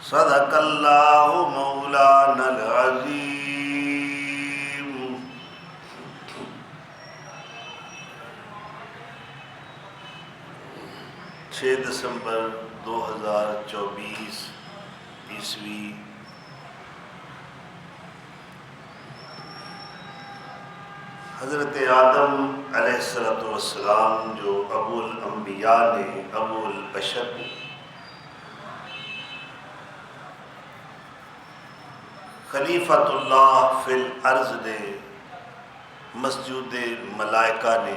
صدق اللہ مولانا العظیم۔ 6 دسمبر 2024 عیسوی حضرت آدم علیہ السلام جو ابو الانبیاء نے، ابو البشر نے، خلیفۃ اللہ فی الارض نے، مسجود ملائکہ نے،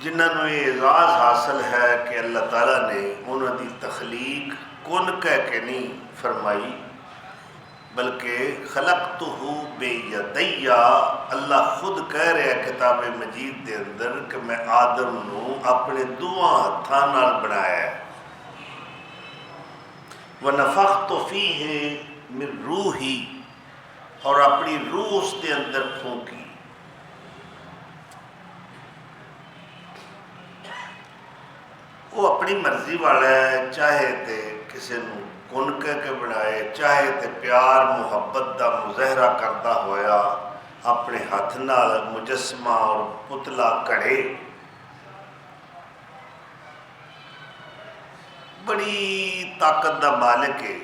جنہوں یہ اعزاز حاصل ہے کہ اللہ تعالیٰ نے انہوں کی تخلیق کن کہہ کے نہیں فرمائی، بلکہ خلقتہ بیدی، اللہ خود کہہ رہا ہے کتاب مجید دے اندر کہ میں آدم نو اپنے دواں ہتھاں نال بنایا ہے۔ وَنَفَخْتُ فِيهِ مِن رُوحِي، اور اپنی روح اس کے اندر پھونکی۔ وہ اپنی مرضی والا ہے، چاہے تے کسی نو کن کہہ کے بنائے، چاہے تے پیار محبت دا مظاہرہ کرتا ہویا اپنے ہاتھ نال مجسمہ اور پتلا کڑے۔ بڑی طاقت دا مالک ہے۔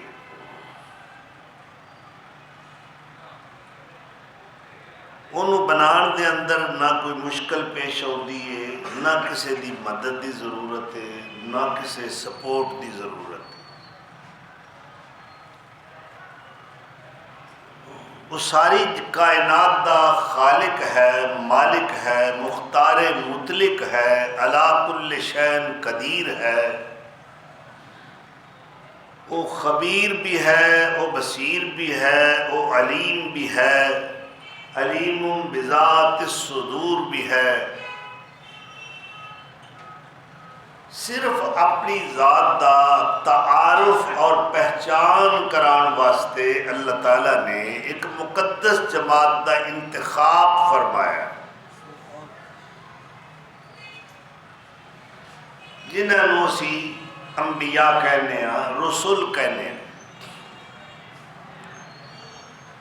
انہوں بنان دے اندر نہ کوئی مشکل پیش ہوتی ہے، نہ کسی دی مدد دی ضرورت ہے، نہ کسی سپورٹ دی ضرورت ہے۔ وہ ساری کائنات دا خالق ہے، مالک ہے، مختار مطلق ہے، علی کل شیء قدیر ہے۔ وہ خبیر بھی ہے، وہ بصیر بھی ہے، وہ علیم بھی ہے، علیم بذات الصدور بھی ہے۔ صرف اپنی ذات دا تعارف اور پہچان کران واسطے اللہ تعالیٰ نے ایک مقدس جماعت دا انتخاب فرمایا، جنہوں اسی انبیاء کہنے ہیں، رسول کہنے ہیں۔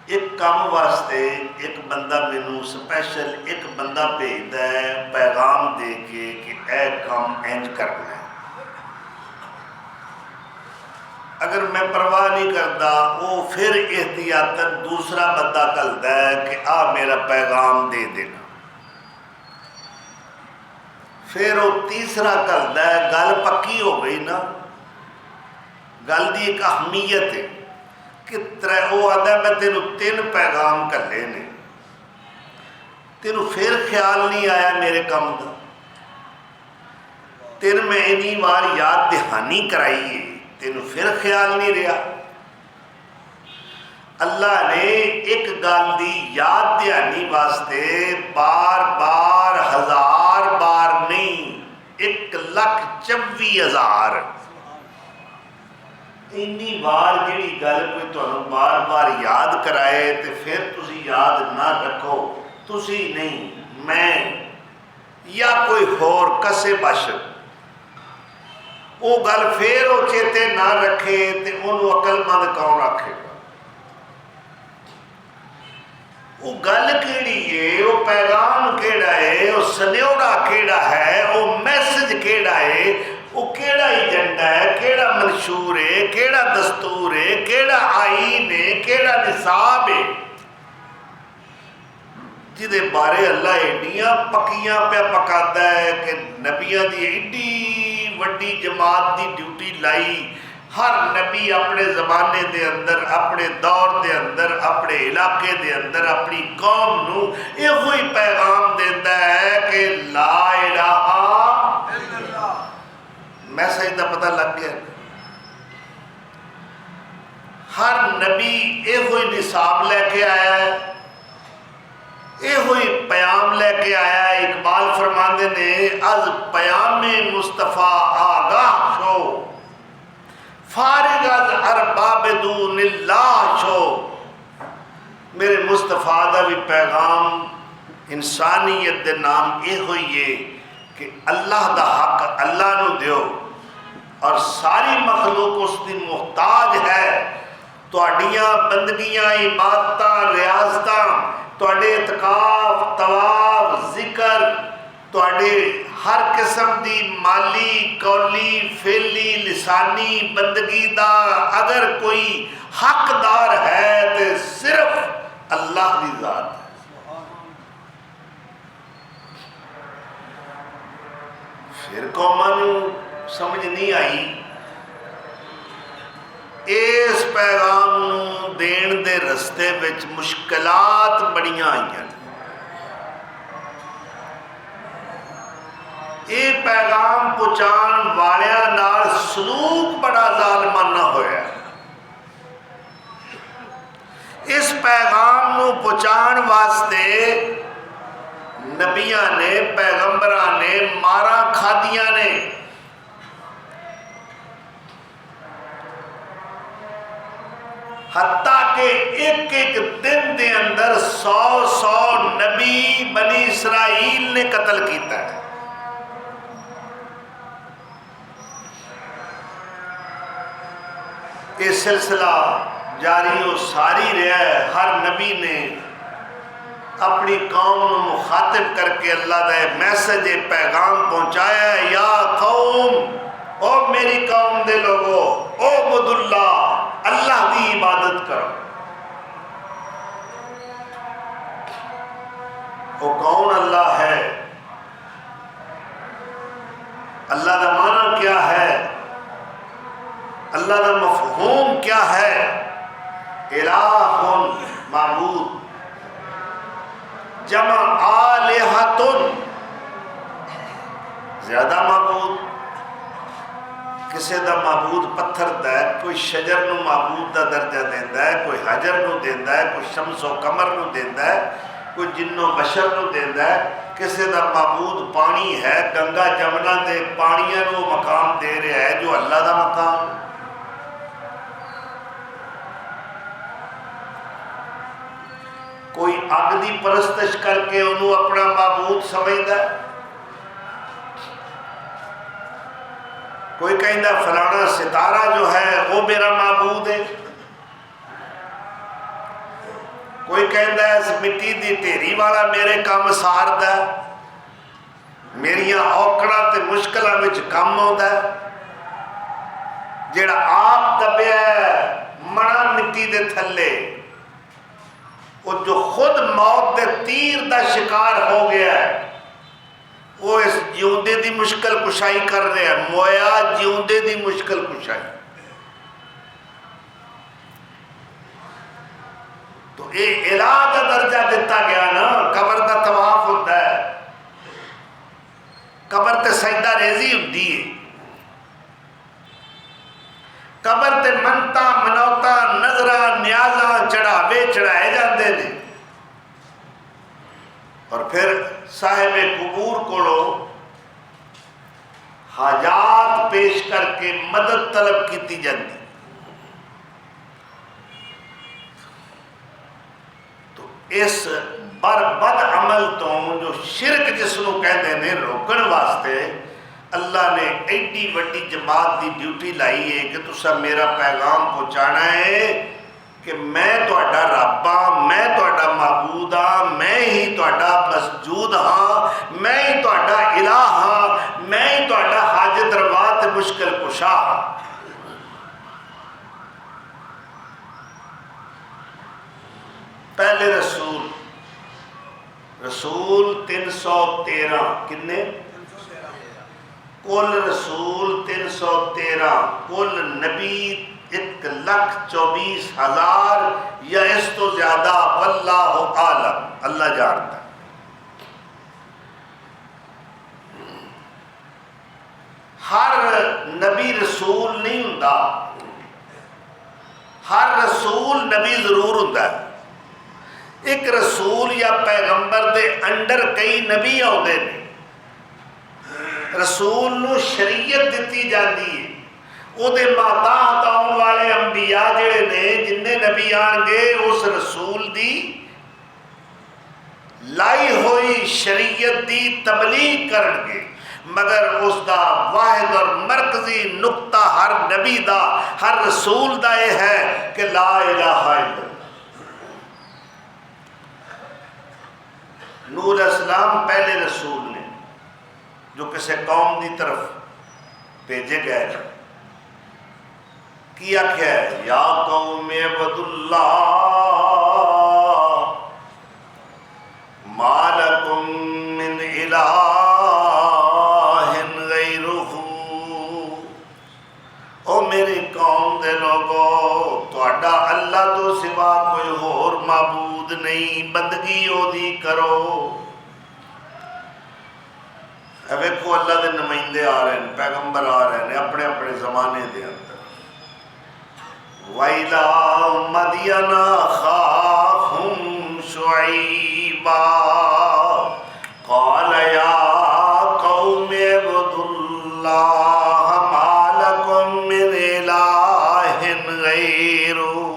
ایک کام واسطے ایک بندہ مینوں سپیشل ایک بندہ بھیجدا ہے پیغام دے کے کہ اے کام انج کرنا ہے۔ اگر میں پرواہ نہیں کرتا، وہ پھر احتیاطاً دوسرا بندہ کلدا ہے کہ آ میرا پیغام دے دینا۔ پھر وہ تیسرا کلدا ہے، گل پکی ہو گئی نا، گل دی ایک اہمیت ہے کہ وہ آدھا میں تینوں 3 پیغام کلے نے، تینوں پھر خیال نہیں آیا میرے کام دا، تین میں اینی بار یاد دہانی کرائی ہے، تینوں پھر خیال نہیں رہا۔ اللہ نے ایک گل دی یاد دہانی واسطے بار بار 1000 بار نہیں، 1,24,000 اینی بار جیڑی گل کوئی تمہیں بار بار یاد کرائے تو پھر تسی یاد نہ رکھو، تسی نہیں، میں یا کوئی ہور کسے بشر وہ گل پھر وہ چیتے نہ رکھے تو انہوں عقل مند کون رکھے گا؟ وہ گل کیڑی ہے، وہ پیغام کیڑا ہے، وہ سنیوڑا کیڑا ہے، وہ میسج کیڑا ہے، وہ کیڑا ایجنڈا ہے، کیڑا منشور ہے، کیڑا دستور ہے، کیڑا آئین ہے، کیڑا نصاب ہے، جدے بارے اللہ ایڈیاں پکیاں پہ پکاتا ہے کہ نبیاں دی ایڈی وڈی جماعت دی ڈیوٹی لائی۔ ہر نبی اپنے زمانے دے اندر، اپنے دور دے اندر، اپنے علاقے دے اندر اپنی قوم نو یہ ہوئی پیغام دیتا ہے کہ لا الہ الا اللہ۔ میسج دا پتہ لگ گیا، ہر نبی یہ ہوئی نصاب لے کے آیا ہے، یہ ہوئی پیام لے کے آیا ہے۔ اقبال فرماندے نے از پیام مصطفیٰ آگاہ شو، فارغ از ارباب دون اللہ شو۔ میرے مصطفیٰ دا بھی پیغام انسانیت دے نام یہ ہوئی ہے کہ اللہ دا حق اللہ نو دیو، اور ساری مخلوق اس دی محتاج ہے. تہاڈیاں بندگیاں، عبادتاں، ریاضتاں، تہاڈے اعتکاف، طواف، ذکر، تہاڈے ہر قسم دی مالی، قولی، فعلی، لسانی بندگی دا اگر کوئی حقدار ہے تو صرف اللہ دی ذات ہے. پھر قوماں نوں سمجھ نہیں آئی. اس پیغام نوں دین دے رستے وچ مشکلات بڑیاں آئیاں. یہ پیغام پہنچان والیاں نال سلوک بڑا ظالمانہ ہویا. اس پیغام نوں پہنچان واسطے نبیاں نے، پیغمبراں نے ماراں کھادیاں نے. حتیٰ کہ ایک ایک دن دے اندر 100 نبی بنی اسرائیل نے قتل کیتا ہے. یہ سلسلہ جاری و ساری رہا ہے. ہر نبی نے اپنی قوم کو مخاطب کر کے اللہ کا میسج پیغام پہنچایا ہے. یا قوم، او میری قوم دے لوگو، اعبدوا اللہ، اللہ دی عبادت کرو. وہ کون اللہ ہے؟ اللہ کا معنی کیا ہے؟ اللہ کا مفہوم کیا ہے؟ الہ، معبود، جمع آلہۃ، زیادہ معبود. کسی دا معبود پتھر دا ہے، کوئی شجر نو معبود دا درجہ دیندہ ہے، کوئی حجر نو دیندہ ہے، کوئی شمس و قمر نو دیندہ ہے، کوئی جن و بشر نو دیندہ ہے. کسی دا معبود پانی ہے، گنگا جمنا دے پانیاں نو مقام دے رہا ہے جو اللہ دا مقام. کوئی اگ دی پرستش کر کے انہوں اپنا معبود سمجھدا ہے. کوئی کہندا فلانا ستارہ جو ہے وہ میرا معبود ہے. کوئی کہندا اس مٹی دی ڈھیری والا میرے کام ساردا ہے، میریاں اوکڑاں تے مشکلاں وچ کم آوندا ہے. جیڑا آپ دبیا ہے مڑا مٹی دے تھلے، وہ جو خود موت دے تیر دا شکار ہو گیا ہے، وہ اس جیوندے دی مشکل کشائی کر رہے ہیں. مویا جیوندے دی مشکل کشائی. تو اے الہ کا درجہ دیتا گیا نا. قبر دا طواف ہوتا ہے، قبر تے سجدہ ریزی ہوتی ہے، قبر تے منتا منوتا نظرہ نیازاں چڑھاوے چڑھائے جاندے نے. اور پھر صاحب قبور کو حاجات پیش کر کے مدد طلب کیتی جاتی. تو اس بد عمل تو جو شرک جس کو کہتے ہیں روکن واسطے اللہ نے ایڈی وڈی جماعت دی ڈیوٹی لائی ہے کہ تسا میرا پیغام پہنچانا ہے کہ میں تہاڈا رب ہاں، میں تہاڈا معبود ہاں، میں ہی تہاڈا مسجود ہاں، میں ہی تہاڈا الہ ہاں، میں ہی تہاڈا حاجت روا تے مشکل کشا ہاں. پہلے رسول 313 کنے؟ کل رسول 313، کل نبی 1,24,000 یا اس تو زیادہ. واللہ عالم، اللہ جانتا ہے. ہر نبی رسول نہیں ہوتا، ہر رسول نبی ضرور ہوتا ہے. ایک رسول یا پیغمبر دے انڈر کئی نبی آتے ہیں. رسول نو شریعت دیتی جاتی ہے، وہ دے ماتحت آن والے انبیاء جڑے نے جننے نبی آن گے اس رسول دی لائی ہوئی شریعت دی تبلیغ کرن گے، مگر اس دا واحد اور مرکزی مرکزی نقطہ ہر نبی دا ہر رسول دا یہ ہے کہ لا الہ الا اللہ۔ نوح علیہ السلام پہلے رسول نے جو کسی قوم دی طرف بھیجے گئے، کیا ہے یا قوم اعبدوا اللہ ما لکم من الہ غیرہ، او میری قوم دے لوگو تہاڈا اللہ تو سوا کوئی اور معبود نہیں، بندگی او دی کرو۔ ویکھو اللہ دے نمائندے آ رہے ہیں، پیغمبر آ رہے ہیں اپنے اپنے زمانے دے اندر۔ وَإِلَىٰ مَدْيَنَ أَخَاهُمْ شُعَيْبًا قَالَ يَا قَوْمِ اعْبُدُوا اللَّهَ مَا لَكُم مِّنْ إِلَٰهٍ غَيْرُهُ۔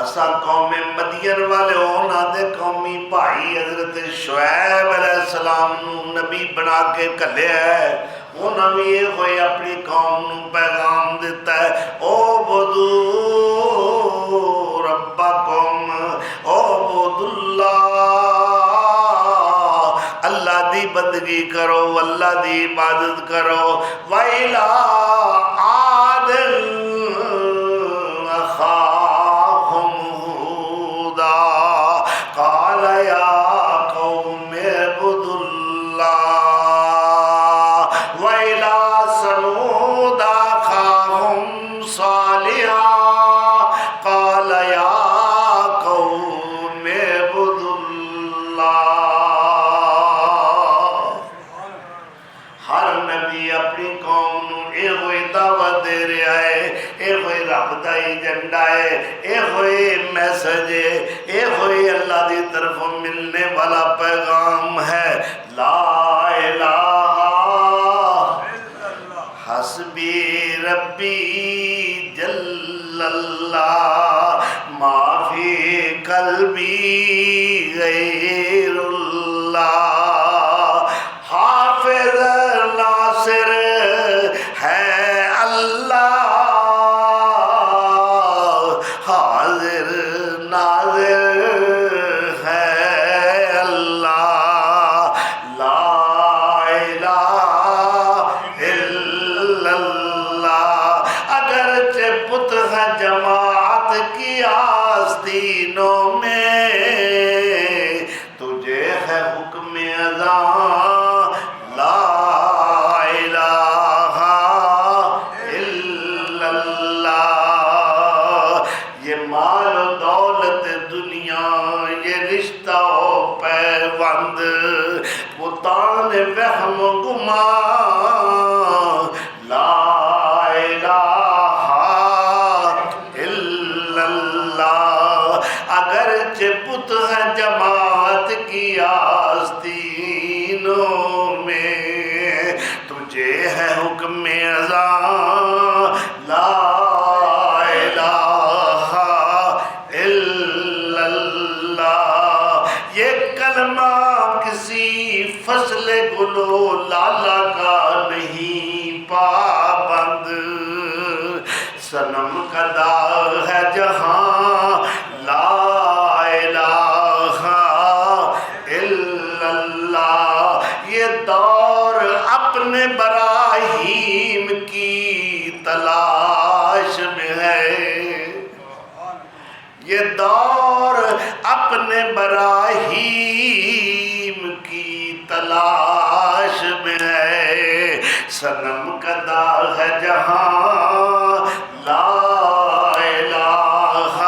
اسا قوم مدین والے ہونا دے قومی بھائی حضرت شعیب علیہ السلام نو نبی بنا کے کلے ہے، انہاں بھی یہ ہوئے اپنی قوم نو پیغام دیتا ہے اعبدوا ربکم اعبدوا اللہ، اللہ دی بندگی کرو، اللہ دی عبادت کرو۔ وَإِلَىٰ عَادٍ أَخَاهُمْ هُودًا قَالَ يَا قَوْمِ اعْبُدُوا اللَّهَ وَإِلَىٰ ثَمُودَ أَخَاهُمْ صَالِحًا قَالَ يَا قَوْمِ اعْبُدُوا اللَّهَ۔ ہر نبی اپنی قوم نو اے ہوئی دعوت دے رہا ہے، اے ہوئی رب دا ایجنڈا ہے، اے ہوئی میسج ہے، اے ہوئی اللہ دی طرف ملنے والا پیغام ہے۔ لا الہ حسبی ربی جل اللہ ما فی قلبی غیر اللہ، حافظ ناصر ہے اللہ، حاضر ناظر ہے اللہ، لا الہ الا اللہ۔ اگرچہ پت ہے جماعت کی آستینوں میں، تجھے ہے حکم اذان لا الہ الا اللہ۔ یہ مال و دولت دنیا، یہ رشتہ و پیوند، بتان وہم و گمان، لا الہ الا اللہ۔ اگرچہ پت ہے جماعت کی آستینوں میں، تجھے ہے حکم اذان لا الہ الا اللہ۔ یہ کلمہ کسی فصل گلو لالا کا نہیں پابند، صنم کا داغ ہے جہاں لا الہ الا اللہ۔ یہ دور اپنے براہیم کی تلاش میں ہے، یہ دور اپنے براہیم کی تلاش میں ہے، صنم کا داغ ہے جہاں لا الہ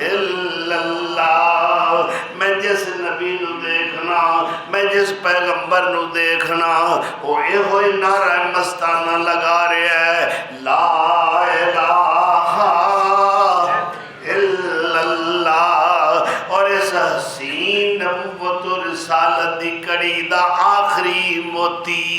الا اللہ۔ میں جس نبی نو دیکھنا، میں جس پیغمبر نو دیکھنا، وہ یہ ہوئی نعرہ مستانہ لگا رہے ہے لا الہ الا اللہ۔ اور اس حسین نبوت و رسالت دی کڑی دا آخری موتی،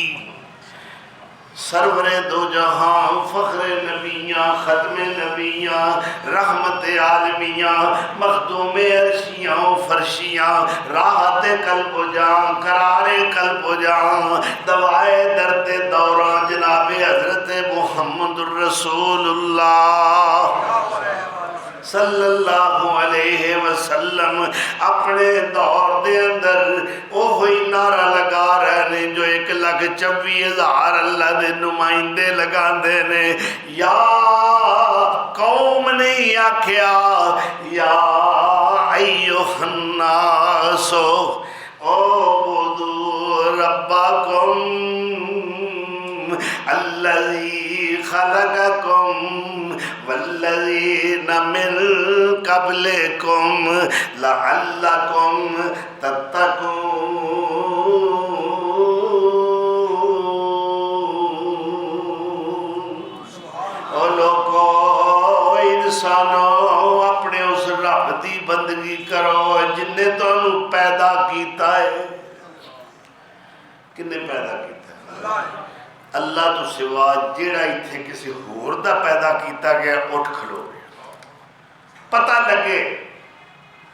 سرور دو جہاں، فخر نبیاں، ختم نبیاں، رحمت عالمیاں، مخدوم عرشیاں و فرشیاں، راحت قلب و جان، قرار قلب و جان، دوائے درد دوران الرسول اللہ صلی اللہ علیہ وسلم اپنے دور دے اندر وہی نعرہ لگا رہے ہیں جو 1,24,000 اللہ دے نمائندے لگا دے نے. یا قوم نہیں آکھیا یا ایھا الناس اعبدوا ربکم الذی خلقکم والذین من قبلکم لعلکم تتقون. او لوگو انسانوں اپنے اس رب دی بندگی کرو جن نے تانوں پیدا کیتا ہے. کن نے پیدا کیتا ہے؟ اللہ تو سوا جیڑا اتھے کسی ہور دا پیدا کیتا گیا اٹھ کھڑو گیا. پتہ لگے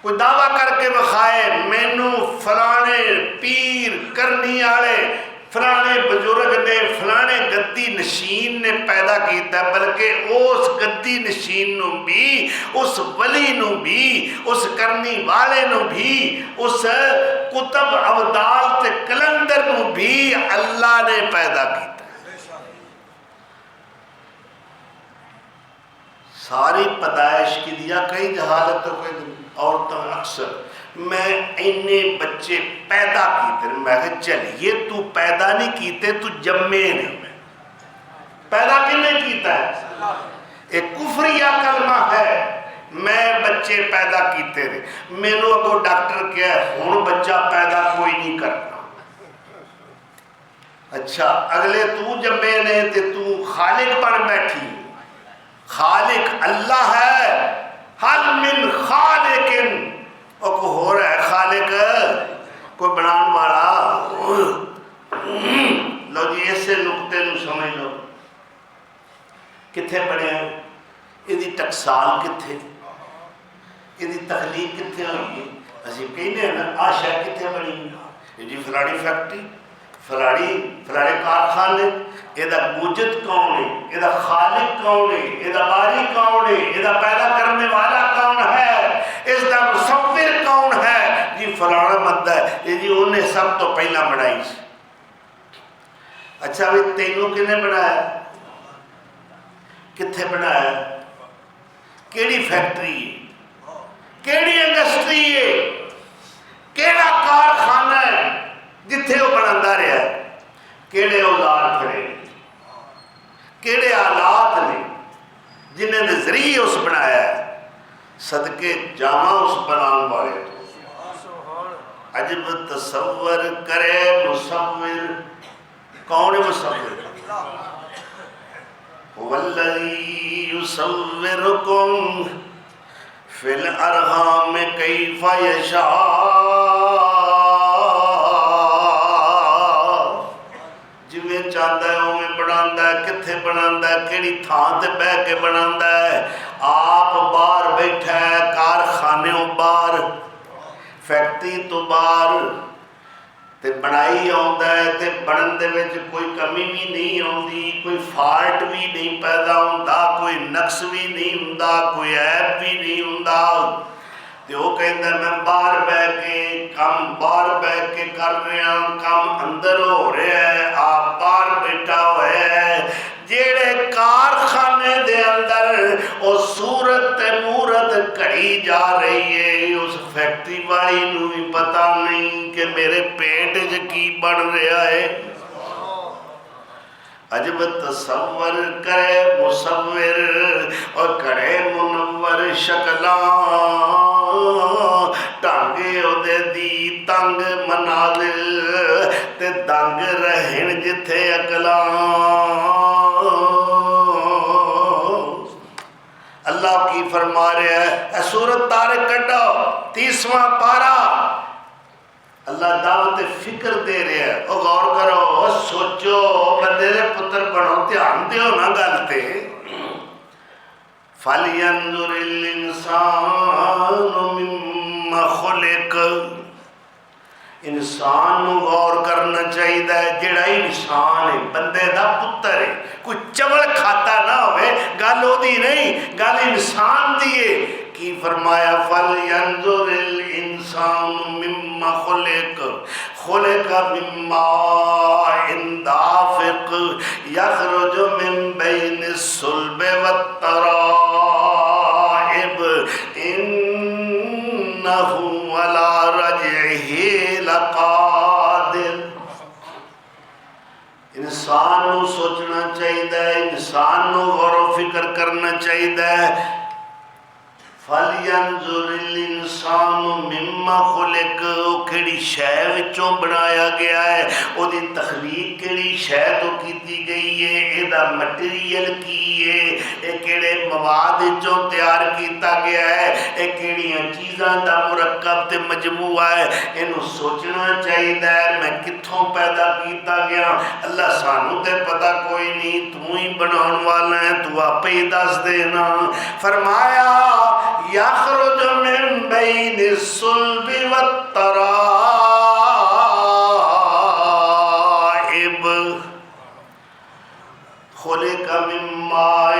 کوئی دعویٰ کر کے بخائے مینو فلانے پیر کرنی آڑے فلانے بزرگ نے فلانے گدی نشین نے پیدا کیتا ہے، بلکہ اس گدی نشین نو بھی اس ولی نو بھی اس کرنی والے نو بھی اس کتب ابدال تے کلندر نو بھی اللہ نے پیدا کیتا. ساری پیدائش کی دیا کئی جہالت تو کوئی عورتوں اکثر میں اینے بچے پیدا کیتے میں کہا چلیے تو پیدا نہیں کیتے تو جمے نہیں. پیدا کنے کیتا ہے؟ ایک کفریہ کلمہ ہے میں بچے پیدا کیتے رہے. میں نے کو ڈاکٹر کیا ہے ہون بچہ پیدا کوئی نہیں کرنا. اچھا اگلے تو جمے نے تے تو خالق بن بیٹھی. خالق اللہ ہے. حل من خالقن اور کو ہو رہا ہے خالق کوئی بنان والا. لو جی ایسے نقطے نو سمجھ لو کتھے پڑے ہیں یہ دی ٹکسال کتھے یہ دی تخلیق کتھے ہوئی. اسی کہنے ہیں نا آشا کتھے بڑی یہ جی فلانی فیکٹری فلانے کارخانے یہ موجد کون ہے یہ خالق کون ہے یہ باری کون ہے یہ پیدا کرنے والا کون ہے اس کا مصور کون ہے. جی فلانا بندہ ہے یہ جی انہیں سب تو پہلا بنائی. اچھا بھی تینوں کنے بنایا کتھے بنایا کیڑی فیکٹری ہے کیڑی انڈسٹری ہے کیڑا کارخانہ ہے جتھے وہ بناتا رہا ہے کیڑے اوزار کھڑے کیڑے آلات نے جنہیں نے ذریعے اس بنایا ہے. صدقے جامع اس بنان والے تو عجب تصور کرے مصور. کون ہے مصور؟ والذی یصورکم فی الارحام کیف یشاء. چاہتا ہے وہ میں بناتا ہے کتھے بناتا ہے کیڑی تھان تے بہ کے بناتا ہے. آپ باہر بیٹھا ہے کارخانوں باہر فیکٹری تو باہر تے بنائی آتا ہے تے بنن دے وچ کوئی کمی بھی نہیں آتی کوئی فالٹ بھی نہیں پیدا ہوتا کوئی نقص بھی نہیں ہوتا کوئی عیب بھی نہیں ہوتا. تے وہ کہتا ہے میں باہر بہ کے کام باہر بہ کے کر رہا کام اندر ہو رہا ہے آپ باہر بیٹھا ہوئے ہے. جیڑے کارخانے دے اندر وہ صورت تے مورت کڑی جا رہی ہے اس فیکٹری والی نو بھی پتہ نہیں کہ میرے پیٹ وچ کی بن رہا ہے. عجب تصور کرے مصور اور کرے منور شکلاں ٹانگے اودے دی تنگ منازل تے دنگ رہن جتھے اکلاں. اللہ کی فرما رہا ہے اے سورت طارق کٹو 30واں پارہ اللہ دعوت فکر دے رہا ہے. او غور کرو او سوچو بندے دے پتر بنو دھیان دیو نا گل تے. فَلْيَنْظُرِ الْإِنسَانُ مِمَّا خُلِقَ. انسان نو غور کرنا چاہیے جڑا انسان ہے بندے دا پتر ہے کوئی چول کھاتا نہ گل وہی نہیں، گل انسان دی ہے۔ کی فرمایا فَلْيَنْظُرِ الْإِنسَانُ مِمَّا خُلِقَ مِن مَّاءٍ دَافِقٍ يَخْرُجُ مِن بَيْنِ الصُّلْبِ وَالتَّرَائِبِ إِنَّهُ عَلَىٰ رَجْعِهِ لَقَادِرٌ۔ انسان نو سوچنا چاہیے، انسان نو غور و فکر کرنا چاہیے۔ فَلْيَنْظُرِ الْإِنسَانُ مِمَّا خُلِقَ، وہ کیڑی شے وچوں بنایا گیا ہے، وہ دی تخلیق کیڑی شے تو کیتی گئی ہے، اے دا مٹیریل کی ہے، اے کیڑے مواد وچوں تیار کیتا گیا ہے، اے کیڑیاں چیزاں دا مرکب تے مجموعہ ہے، اینو سوچنا چاہیے میں کتھوں پیدا کیتا گیا۔ اللہ سانو تے پتہ کوئی نہیں، تو ہی بناؤن والا ہے، تو آپ ہی دس دینا۔ فرمایا یخرج من بین الصلب والترائب خلق من ماء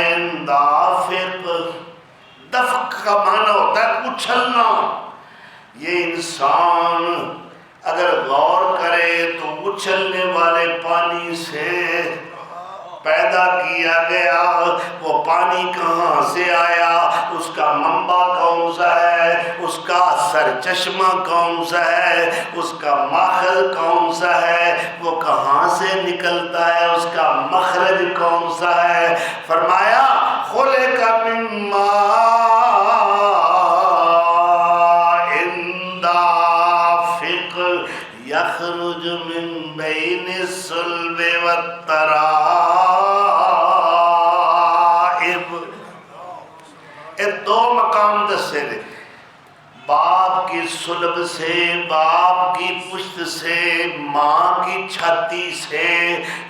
دافق۔ دفق کا معنی ہوتا ہے اچھلنا۔ یہ انسان اگر غور کرے تو اچھلنے والے پانی سے پیدا کیا گیا۔ وہ پانی کہاں سے آیا، اس کا منبع کون سا ہے، اس کا سرچشمہ کون سا ہے، اس کا ماخذ کون سا ہے، وہ کہاں سے نکلتا ہے، اس کا مخرج کون سا ہے۔ فرمایا خلق من ماء دافق یخرج من بین الصلب والترائب۔ دو مقام دسے دے، باپ کی صلب سے، باپ کی پشت سے، ماں کی چھاتی سے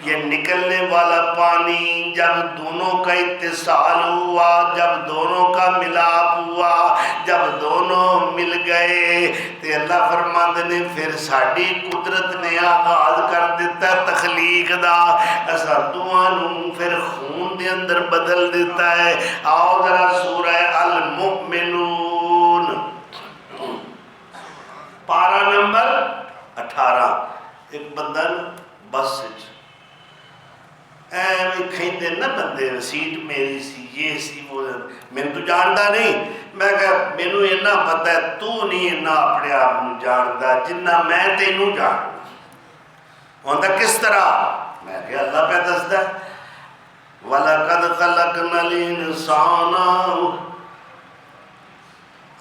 یہ نکلنے والا پانی جب دونوں کا اتصال ہوا، جب دونوں کا ملاپ ہوا، جب دونوں مل گئے تو اللہ فرماندے نے پھر ساڑی قدرت نے آغاز کر دیتا ہے تخلیق دا۔ ایسا دوانوں پھر خون دے اندر بدل دیتا ہے۔ آؤ ذرا سورہ المؤمنون پارہ نمبر 18۔ ایک بندہ بس میں کھیندے نہ بندے سیٹ میری سی، یہ سی، وہ میں تو جانتا نہیں۔ میں کہا میں نو اینا پتہ ہے، تو نہیں اینا اپنے آپ نو جانتا جنہ میں تینوں جانتا۔ ہوندہ کس طرح؟ میں کہا اللہ پہ دستا ہے وَلَقَدْ خَلَقْنَا الْإِنسَانَ۔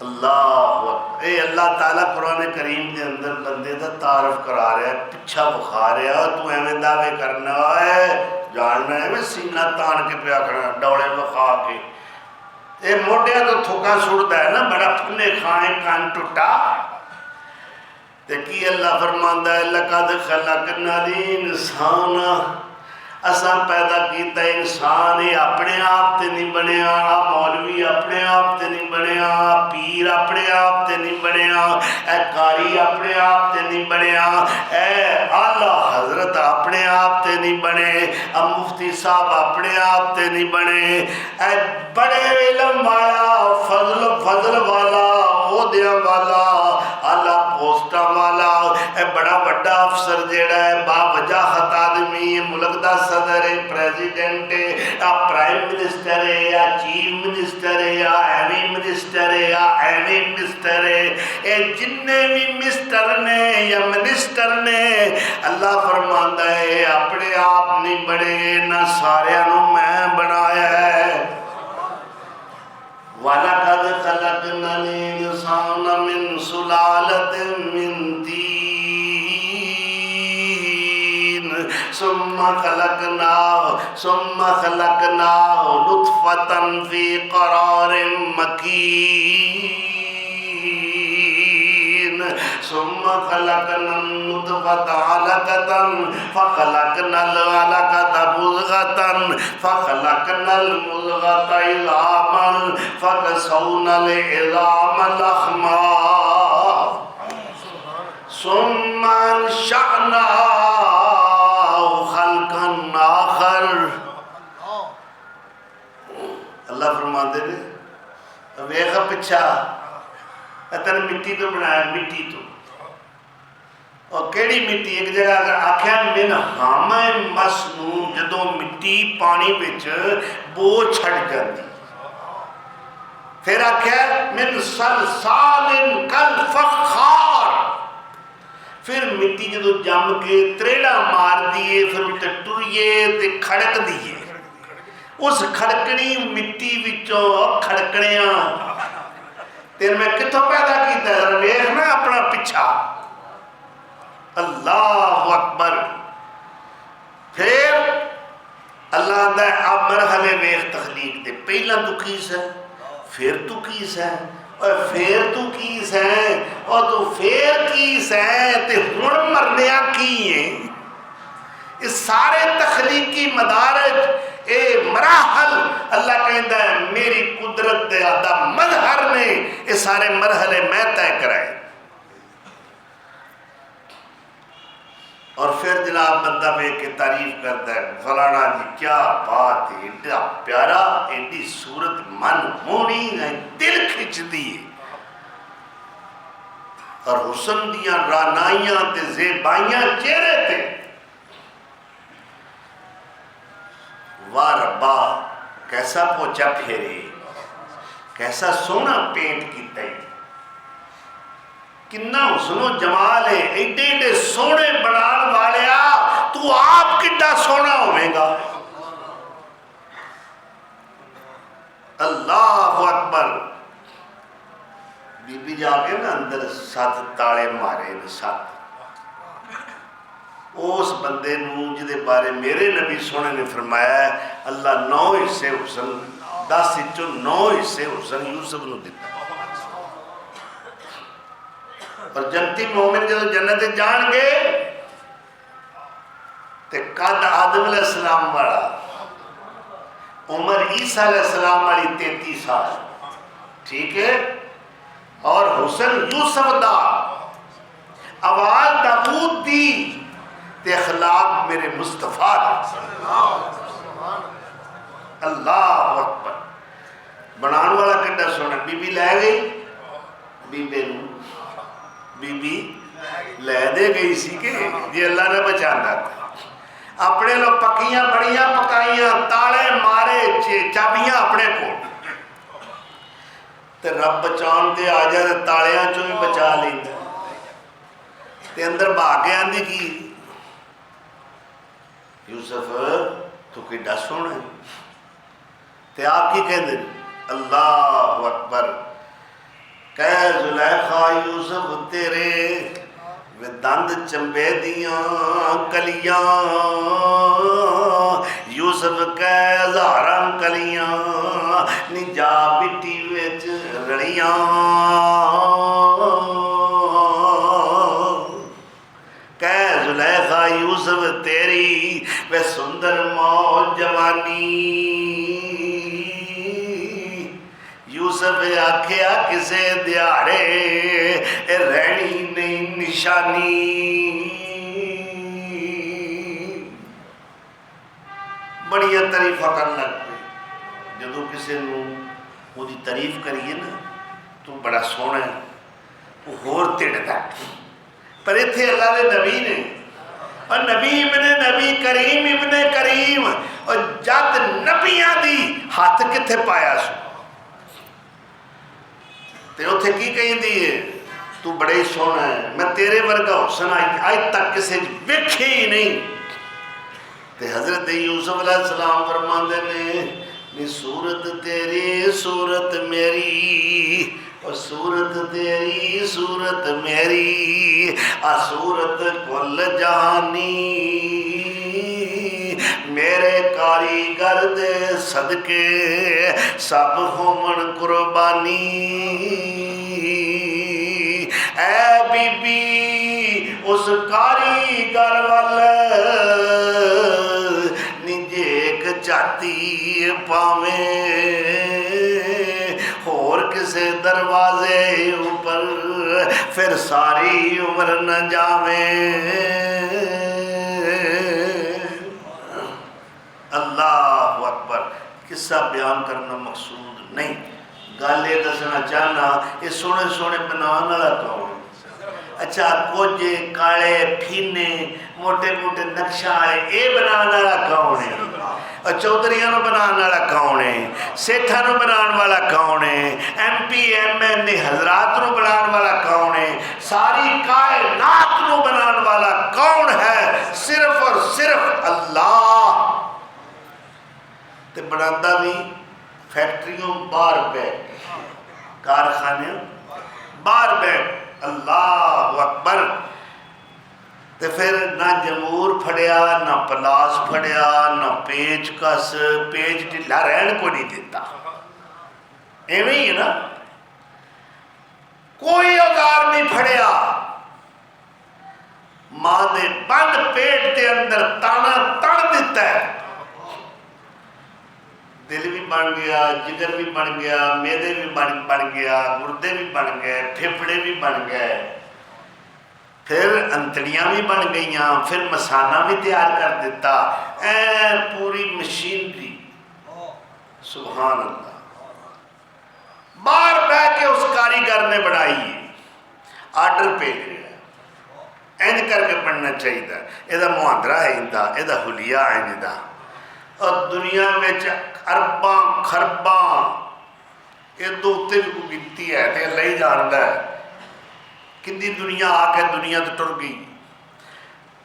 اللہ اے اللہ تعالیٰ قرآن کریم کے اندر بندے دا تعارف کرا رہا ہے، پچھا بخا رہا ہے، تو ایمیں دعوے کرنا ہے، جاننا ہے میں سینہ تان کے پیا کرنا ڈوڑے بخا کے۔ اے موٹیا تو تھوکا سڑتا ہے نا، بڑا پھنے کھائیں کان ٹوٹا۔ دیکھی اللہ فرماندہ ہے لَقَدْ خَلَقْنَا الْإِنسَانَ، اساں پیدا کیتا انسان ہی اپنے آپ تے نہیں بنیا، مولوی اپنے آپ تے نہیں بنیا، پیر اپنے آپ تے نہیں بنیا، اے قاری اپنے آپ تے نہیں بنیا، اے اعلیٰ حضرت اپنے آپ تے نہیں بنے، مفتی صاحب اپنے آپ تے نہیں بنے، اے بڑے علم والا، فضل والا، عہدیاں والا، اعلیٰ پوسٹاں والا، اے بڑا بڑا افسر جیڑا ہے باوجہ خط آدمی ہے، ملک دا صدر ہے، پریزیڈنٹ ہے، پرائم منسٹر ہے، یا چیف منسٹر ہے، یا ایوی منسٹر ہے، یا ایوی منسٹر ہے، اے جننے بھی منسٹر نے یا منسٹر نے اللہ فرماندہ ہے اپنے آپ نہیں بڑے، نہ سارے انہوں میں بنایا ہے۔ وَلَقَدْ خَلَقْنَا الْإِنسَانَ مِنْ سُلَالَةٍ مِّن طِينٍ ثُمَّ خَلَقْنَاهُ نُطْفَةً فِي قَرَارٍ مَّكِينٍ ثُمَّ خَلَقْنَا النُّطْفَةَ عَلَقَةً فَخَلَقْنَا الْعَلَقَةَ مُضْغَةً فَخَلَقْنَا الْمُضْغَةَ عِظَامًا فَكَسَوْنَا الْعِظَامَ لَحْمًا ثُمَّ أَنشَأْنَاهُ خَلْقًا آخَرَ۔ اللہ فرماندے نے ویخ پچھا تین مٹی تو بنایا مٹی تو اور کیڑی مٹی ایک جگہ اگر آکھیا من حامہ مسنون جدوں مٹی پانی وچ بو چھڑ جاندی پھر آکھیا من صلصال کالفخار پھر مٹی جدوں جم کے تریڑا مار دیے پھر اتنے ٹریے تے کھڑک دیے اس کھڑکنی مٹی وچوں کھڑکنیاں تیر میں کتوں پیدا کیتا ہے ویکھنا اپنا پچھا اللہ اکبر پھر اللہ آدھا ہے آپ مرحلے ویخ تخلیق دے پہلا تو کیس ہے پھر تو کیس ہے اور پھر تو کیس ہے اور تو پھر کیس ہے تے ہن مرنیاں کی ہیں اس سارے تخلیقی مدارج اے مراحل اللہ کہندہ ہے میری قدرت دے آدھا مظہر نے یہ سارے مرحلے میں طے کرائے اور پھر جناب بندہ میں کے تعریف کرتا ہے فلانا جی کیا بات ہے ایڈا پیارا ایڈی صورت من مونی دل کھچ دی اور حسن دیاں رانائیاں تے زیبائیاں چہرے تے واہ ربا کیسا پوچا پھیرے کیسا سونا پینٹ کیتا ہے کنا حسن و جمال ہے ایڈے ایڈے سونے بنان والیا تو آپ کڈا سونا ہوئے گا اللہ اکبر بی بی جا کے نا اندر 7 تاڑے مارے 7 اس بندے نو جدے بارے میرے نبی سونے نے فرمایا ہے اللہ 9 حصے حسن 10 حصوں 9 حصے حسن یوسف نو دیتا اور جنتی مومن جدو جنت جان گے تے قد آدم علیہ السلام والا عمر عیسیٰ علیہ السلام والی 33 سال ٹھیک ہے اور حسن یوسف دا آواز داود دی تے اخلاق میرے مصطفیٰ اللہ اکبر بنان والا کڈا سونا بی بی لے گئی بی بی نو بی بی لے دے گئی سی کہ جی اللہ نے بچانا تھا اپنے لوگ پکیاں بڑیاں پکائیاں تاڑے مارے چابیاں اپنے کو تے رب بچان دے آ جائے تاڑیاں چوں بھی بچا لیندے تے اندر بھاگے آندی کی یوسف تو کڈا سونا ہے تے آپ کی کہہ دیں اللہ اکبر کہ زلیخا یوسف تیرے دند چمبے دیاں کلیاں یوسف کہ ہزاراں کلیاں نجا مٹی وچ رڑیاں کہ زلیخا یوسف تیری وے سندر موج جوانی یوسف آکھیا کسے دیاڑے رہنی نہیں نشانی بڑی تعریف کرن لگ پئی جدوں کسے نو وہ دی تعریف کریے نا تو بڑا سونا ہے وہ ہور تڑدا پر ایتھے اللہ دے نبی نے اور نبی ابن نبی کریم ابن کریم اور جد نبیاں دی ہاتھ کتھے پایا سو تے اتھے کی کہیں دیئے تو بڑے ہی سونا ہے میں تیرے ورگا حسن آج تک کسے ویکھے ہی نہیں تے حضرت یوسف علیہ السلام فرماندے نے صورت تیری صورت میری اور صورت تیری صورت میری صورت کل جہانی میرے کاریگر دے صدقے سب ہومن قربانی اے بی بی اس کاریگر والے نجیک چاہتی پاویں اور کسے دروازے اوپر پھر ساری عمر نہ جاویں اللہ اکبر قصہ بیان کرنا مقصود نہیں. گل یہ دسنا چاہنا یہ سونے سونے بنان والا کون ہے؟ اچھا کچھ کالے پھینے موٹے موٹے نقشہ والے یہ بنان والا کون ہے؟ اور چودھریاں بنان والا کون ہے؟ سیٹھاں بنان والا کون ہے؟ ایم پی ایم این اے حضرات بنان والا کون ہے؟ ساری کائنات بنان والا کون ہے؟ صرف اور صرف اللہ. تے بناتا بھی فیکٹریوں باہر بیٹھ کارخانے باہر بیٹھ. اللہ اکبر. تے پھر نہ جمور پھڑیا نہ پلاس پھڑیا نہ پیچ کس پیچ ڈھلا رہن کو نہیں دیتا. ایویں ہی ہے نا. کوئی اوزار نہیں پھڑیا. ماں دے بند پیٹ دے اندر تانا تڑ دیتا ہے. دل بھی بن گیا جگر بھی بن گیا میدے بھی بن گیا گردے بھی بن گئے پھیپھڑے بھی بن گئے پھر انتڑیاں بھی بن گئیاں پھر مسانہ بھی تیار کر دیتا. پوری مشینری. سبحان اللہ. باہر بیٹھ کے اس کاریگر نے بنائی ہے. آرڈر پہ اینج کر کے پڑھنا چاہیے. یہ محاندرہ ہے اندا یہ حلیہ ہے اندا. اور دنیا میں ارباں خرباں یہ دو اتنے بھی کوئی گنتی ہے تو اللہ ہی جانتا ہے کتنی دنیا آ کے دنیا تو ٹر گئی.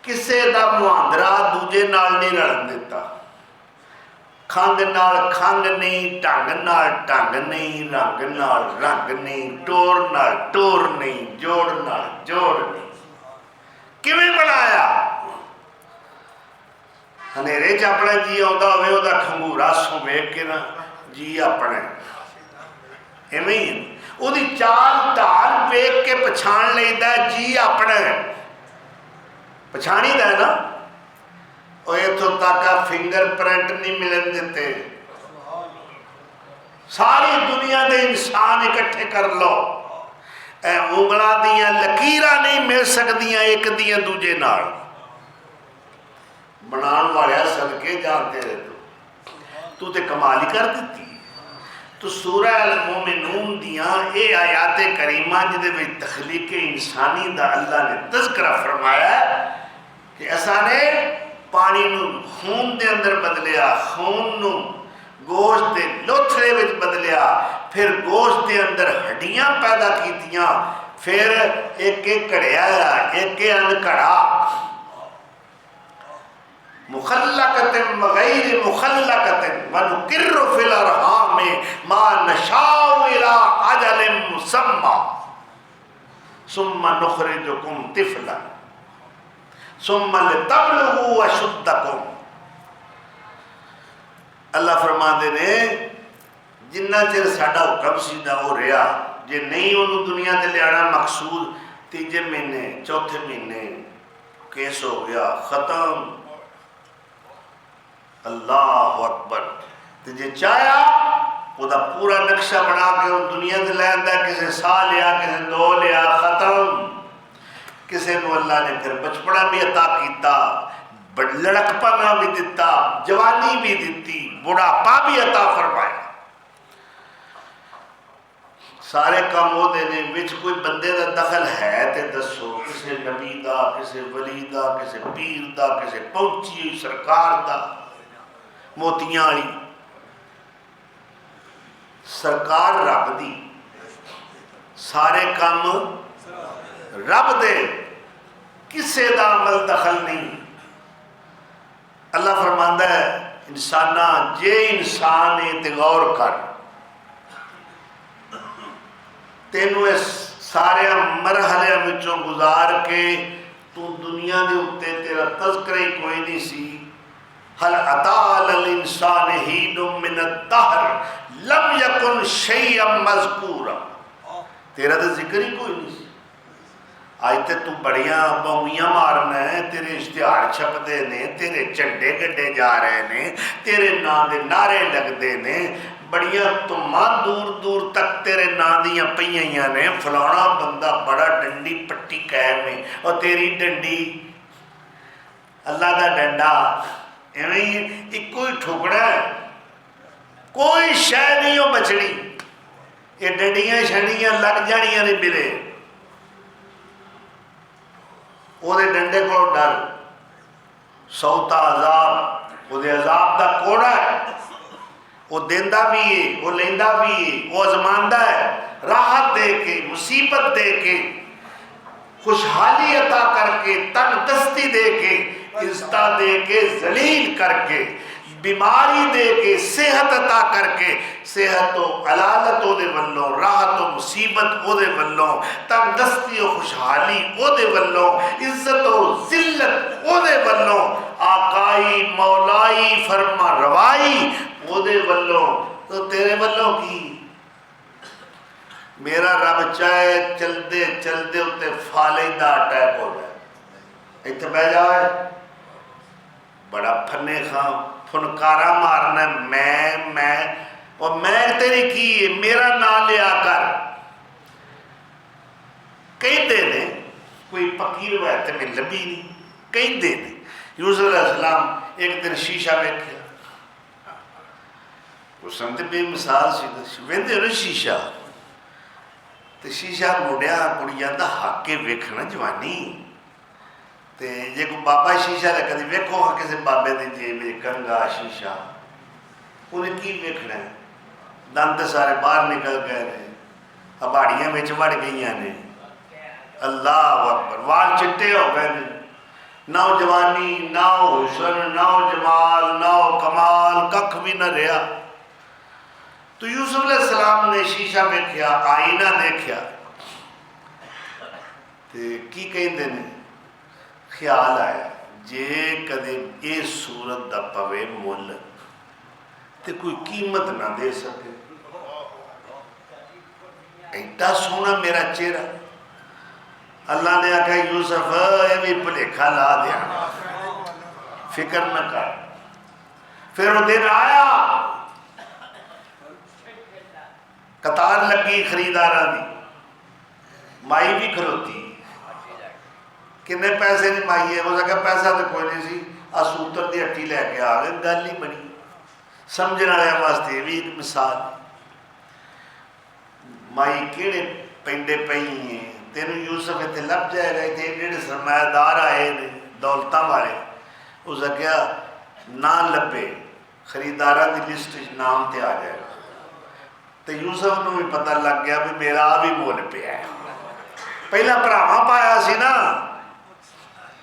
کسے دا محاندرہ دوجے نال نہیں رلن دیتا. کھنگ نال کھنگ نہیں ٹنگ نال ٹنگ نہیں رنگ نال رنگ نہیں ٹور نال ٹور نہیں جوڑ نال جوڑ نہیں. کیویں بنایا؟ ہنیرے اپنا جی آتا ہوئے وہ کھنگورا سو ویک کے نا جی اپنے ایویں وہ چال ڈال ویک کے پچھان لیتا جی اپنا پچھانی دا ہے نا. وہ اتوں تک فنگر پرنٹ نہیں ملن دیتے. ساری دنیا دے انسان اکٹھے کر لو انگلاں دیاں لکیراں نہیں مل سکدیاں ایک دیاں دوجے نال. بنان والے صدقے جانتے رہے تو تے کمال ہی کر دیتی. تو سورہ المومنون دیاں اے آیات کریمہ جدے میں تخلیق انسانی دا اللہ نے تذکرہ فرمایا ہے کہ ایسا نے پانی نو خون دے اندر بدلیا خون نو گوشت دے لوتھڑے وچ بدلیا پھر گوشت دے اندر ہڈیاں پیدا کیتیاں پھر ایک ایک کڑیا ایک انکڑا مخلقت غیر مخلقت ونقر فی الارحام ما نشاء الی اجل مسمى ثم نخرجکم طفلا ثم لتبلغوا اشدکم. اللہ فرماندے نے جنہ چر ساڈا حکم سیدھا ہو رہا جے نہیں انہوں دنیا تے لیانا مقصود تیجے مہینے چوتھے مہینے کیس ہو گیا ختم. اللہ اکبر. تو جے چاہیا وہ دا پورا نقشہ بنا کے ان دنیا دے لے آندا کسے سال لیا کسے دو لیا ختم. کسے نو اللہ نے پھر بچپنا بھی عطا کیتا لڑکپنا بھی دیتا جوانی بھی دیتی بڑھاپا بھی عطا فرمایا. سارے کام ہو دینے وچ کوئی بندے دا دخل ہے تے دسو. کسے نبی دا کسے ولی دا کسے پیر دا کسے پہنچی ہوئی سرکار دا موتیاں آئی سرکار رب دی سارے کام رب دے کسے دا عمل دخل نہیں. اللہ فرماندا ہے انسانہ جے انسان تے غور کر تینوں اس سارے مرحلے وچوں گزار کے تو دنیا دے اتے تیرا تذکرہ ہی کوئی نہیں سی. حل عطا للانسان حین من الدہر لم یکن شیئا مذکورا. تیرا تو ذکر ہی کوئی نہیں سی. آج تے تو بڑیاں بومیاں مارنا ہے تیرے اشتہار چھپ دے نے تیرے چنڈے گڈے جا رہے نے تیرے نام دے نعرے لگ دے نے بڑیاں تمہاں دور دور تک تیرے نام دیاں پئیاں نے فلانا بندہ بڑا ڈنڈی پٹی قائم ہے اور تیری ڈنڈی اللہ دا ڈنڈا ایک کوئی ٹھوکڑا ہے. کوئی شے نہیں وہ بچنی، یہ ڈنڈیاں شنڈیاں لگ جانیاں نہیں ملے، وہ ڈنڈے کو ڈر، سوتا عذاب، وہ عذاب دا کوڑا ہے، وہ دیندہ بھی ہے، وہ لیندہ بھی ہے، وہ ازماندہ ہے، راحت دے کے، مصیبت دے کے، خوشحالی عطا کر کے، تندرستی دے کے، عزتہ دے کے، ذلیل کر کے، بیماری دے کے، صحت عطا کر کے، صحت و علالت او دے ولوں، راحت و مصیبت او دے ولوں، تندرستی و خوشحالی او دے ولوں، عزت و ذلت او دے ولوں، آقائی مولائی فرما روائی او دے ولوں، تو تیرے ولوں کی؟ میرا رب چاہے چل دے اتے فالج دا اٹیک ہو جائے، اتنے بہ جائے بڑا پھنے خاں فنکارا مارنا، میں اور میں تیری کی میرا نام لیا کر، کہیں دے دیں، کوئی پکی روایت میں لبی نہیں، کہیں دے دیں۔ یوسف علیہ السلام ایک دن شیشہ ویکھیا، اس نے بے مثال سی ویندے نو شیشہ، تو شیشہ موڑیا کڑیاں دا حق کے ویکھنا جوانی، تے جے کو بابا شیشہ رکھا دی ویکھو کسی بابے دی جیب کنگا شیشہ، انہیں کی ویکھنا ہے؟ دند سارے باہر نکل گئے نے، اباڑیاں میں وڑ گئیاں نے، اللہ اکبر، وال چٹے ہو گئے نے، نہ جوانی، نہ حسن، نہ جمال، نہ کمال، ککھ بھی نہ رہا۔ تو یوسف علیہ السلام نے شیشہ ویکھیا، آئینہ دیکھیا، تے کی کہیں دے نے؟ خیال آیا جے کدے اے صورت دا پوے مل تے کوئی قیمت نہ دے سکے، ایڈا سونا میرا چہرہ، اللہ نے آکھا یوسف اے بھی بھلیکھا لا دیا، فکر نہ کر۔ پھر وہ دن آیا، قطار لگی خریداراں دی، مائی بھی کھلوتی، کنے پیسے نہیں مائی ہے، وہ کہا پیسہ تو کوئی نہیں سی، سوتر دی ہٹی لے کے آ گئے، گل ہی بنی۔ سمجھنے والے واسطے بھی ایک مثال، مائی کیڑے پینڈے پئی ہیں، تینوں یوسف اتنے لب جائے گا، اتنے ایڈے سرمایہ دار آئے نے دولتاں والے، اس نے کہا نہ لبے، خریداراں دی لسٹ نام تے آ جائے گا۔ تو یوسف نو بھی پتہ لگ گیا بھی میرا بھی مول پہ ہے، پہلا پراواں پایا سی نا،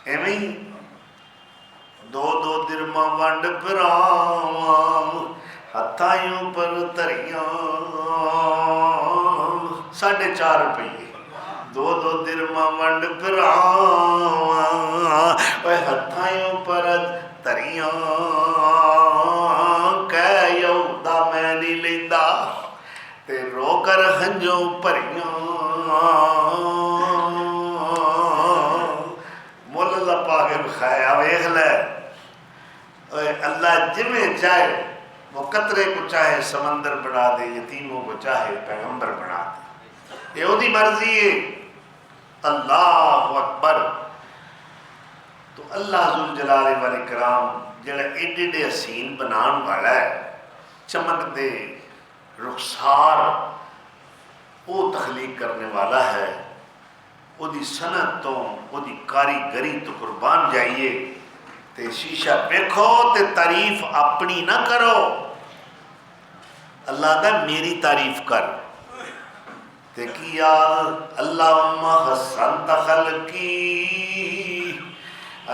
ایویں ہی دو درماں ونڈ پراواں ہتھائیوں پر تریاں، 4.5 روپئے، دو درماں ونڈ پراواں ہتھائیوں پر تریاں، کہہ یہودا میں نہیں لیندہ تے رو کر ہنجوں پریاں، مول اللہ پا کے بخایا ویکھ لے، اللہ جمیں چاہے وہ قطرے کو چاہے سمندر بنا دے، یتیموں کو چاہے پیغمبر بنا دے، یہ اودی مرضی ہے۔ اللہ اکبر۔ تو اللہ ذوالجلال والاکرام جڑا ایڈے ایڈے حسین بنان والا ہے، چمک دے رخسار وہ تخلیق کرنے والا ہے، وہ دی صنعت تو وہ دی کاریگری تو قربان جائیے، تے شیشہ دیکھو تے تعریف اپنی نہ کرو، اللہ دا میری تعریف کر، تے کیا اللہم حسنت خلقی،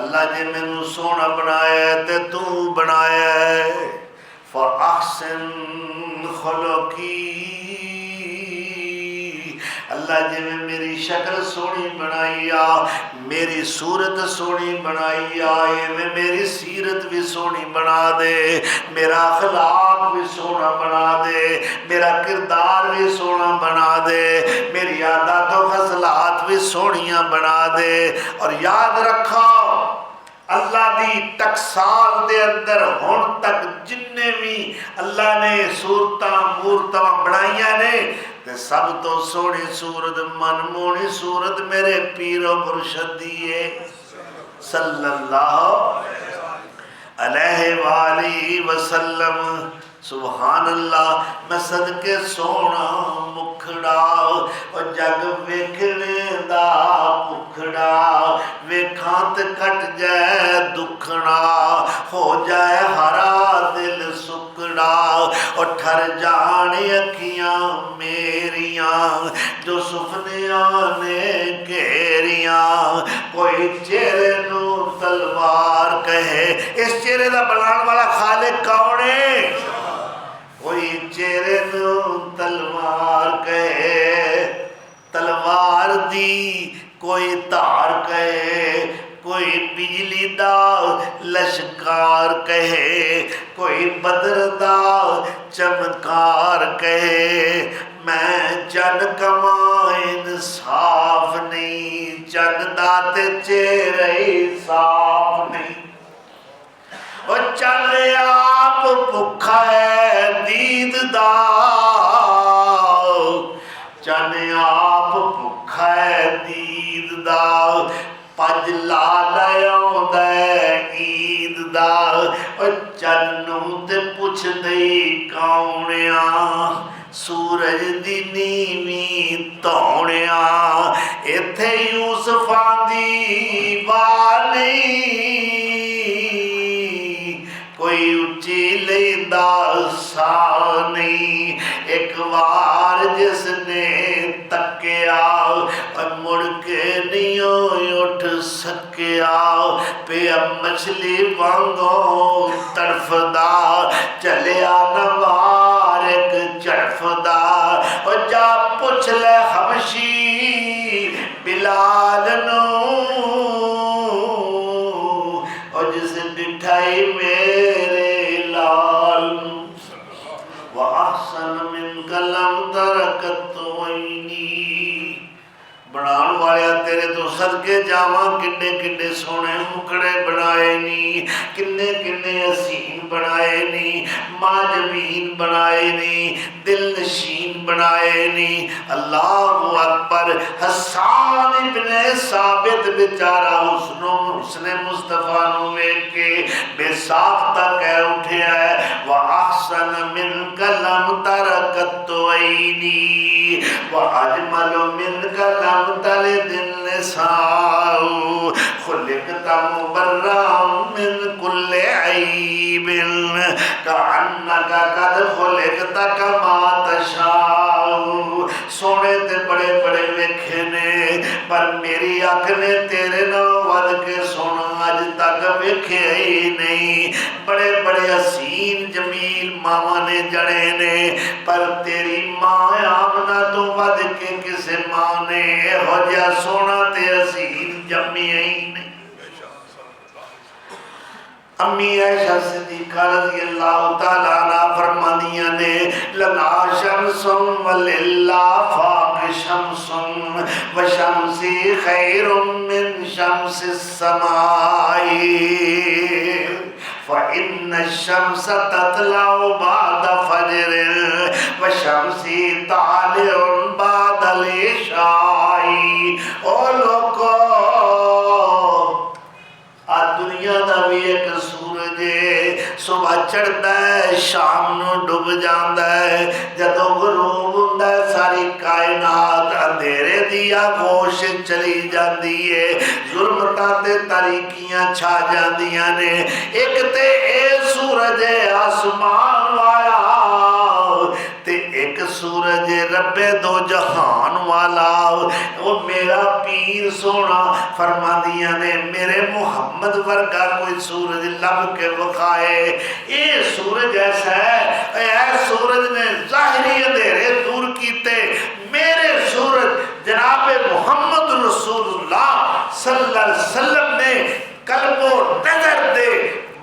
اللہ جے میں نو سونا بنایا تے تو بنایا ہے، فَأَحْسِن خُلُقِي، اللہ جی میں میری شکل سونی بنائی آ، میری صورت سونی بنائی آ، یہ میں میری سیرت بھی سونی بنا دے، میرا اخلاق بھی سونا بنا دے، میرا کردار بھی سونا بنا دے، میری عادات و خصلات بھی سونیاں بنا دے۔ اور یاد رکھو اللہ دی ٹکسال دے اندر ہون تک جننے بھی اللہ نے صورتاں مورتاں بنائیاں نے، تے سب تو سونی صورت منمونی صورت میرے پیر و مرشد دیئے صلی اللہ علیہ وآلہ وسلم۔ سبحان اللہ میں صدقے سونا مکھڑا اور جگ ویکھنے دا بکھڑا ویکھاں تے کٹ جائے دکھڑا ہو جائے ہرا دل سکڑا اور ٹھر جانے اکھیاں میریاں جو سپنیاں نے گھیریاں کوئی چہرے نو تلوار کہے اس چہرے دا بنان والا خالق کون ہے کوئی چہرے نو تلوار کہے تلوار دی کوئی تار کہے کوئی بجلی دا لشکار کہے کوئی بدر دا چمکار کہے میں چن کماں انصاف نہیں چن داتے چہرے صاف نہیں وہ چل آپ بھکھا ہے دید دا چن آپ بھکھا ہے دید دا پج لا لیاؤں دے عید دا اور چنوں تے پوچھ دئی کاؤنیاں سورج دی نیویں تونیاں ایتھے یوسفاں دی وانی کوئی اچھی لیندہ سا نہیں ایک وار جس نے تکیا اور مڑ کے نہیں اٹھ سکیا پہ اب مچھلی وانگوں طرف دا چلیا نوار ایک چرف دا اور جا پوچھ لے حبشی بلال نو اور جس ڈٹھائی میرے لال وَأَحْسَنَ مِنْكَ لَمْ تَرَكَتْ عَيْنِي بنان والیا تیرے تو صدقے جاواں کنے کنے سونے مکڑے بنائے نی کنے کنے حسین بنائے نی ماجبین بنائے نی دل نشین بنائے نی اللہ اکبر حسان ابن ثابت بیچارہ حسن مصطفیٰ نو ویکھ کے بے ساختہ کہہ اٹھے ہے وَأَحْسَنَ مِنْكَ لَمْ تَرَكَتْ عَيْنِي وَأَجْمَلُ مِنْكَ لَمْ تلد النساء خلقت مبرأ من كل عيب كأنك قد خلقت كما تشاء سونے تے بڑے بڑے ویکھے نے پر میری آنکھ نے تیرے نہ ود کے سونا اج تک ویکھے ہی نہیں بڑے بڑے حسین جمیل ماما نے جڑے نے پر تیری ماں آمنہ تو ود کے کسے ماں نے ہو جا سونا تے حسین جمی ہی نہیں امی عائشہ صدیقہ رضی اللہ تعالیٰ عنہ فرمانیاں نے لنا شمس وللہ فاق شمس وشمسی خیر من شمس السماء فإن الشمس تطلع بعد فجر وشمسی طالع بعد العشاء او لوگو دنیا دا بھی ایک سورج صبح چڑھتا ہے شام نو ڈوب جاندا ہے جدوں غروب ہوندا ہے ساری کائنات اندھیرے دیا گوش چلی جاندی ہے ظلمتاں تے تاریکیاں چھا جاندیاں نے ایک تے اے سورج آسمان والا تے ایک سورج رب دو جہان والا وہ میرا پیر سونا فرما دیا نے میرے محمد ورگا کوئی سورج لب کے وقائے یہ سورج ایسا ہے اے سورج نے ظاہری اندھیرے دور کیتے میرے سورج جناب محمد رسول اللہ صلی اللہ علیہ وسلم نے قلب و نظر دے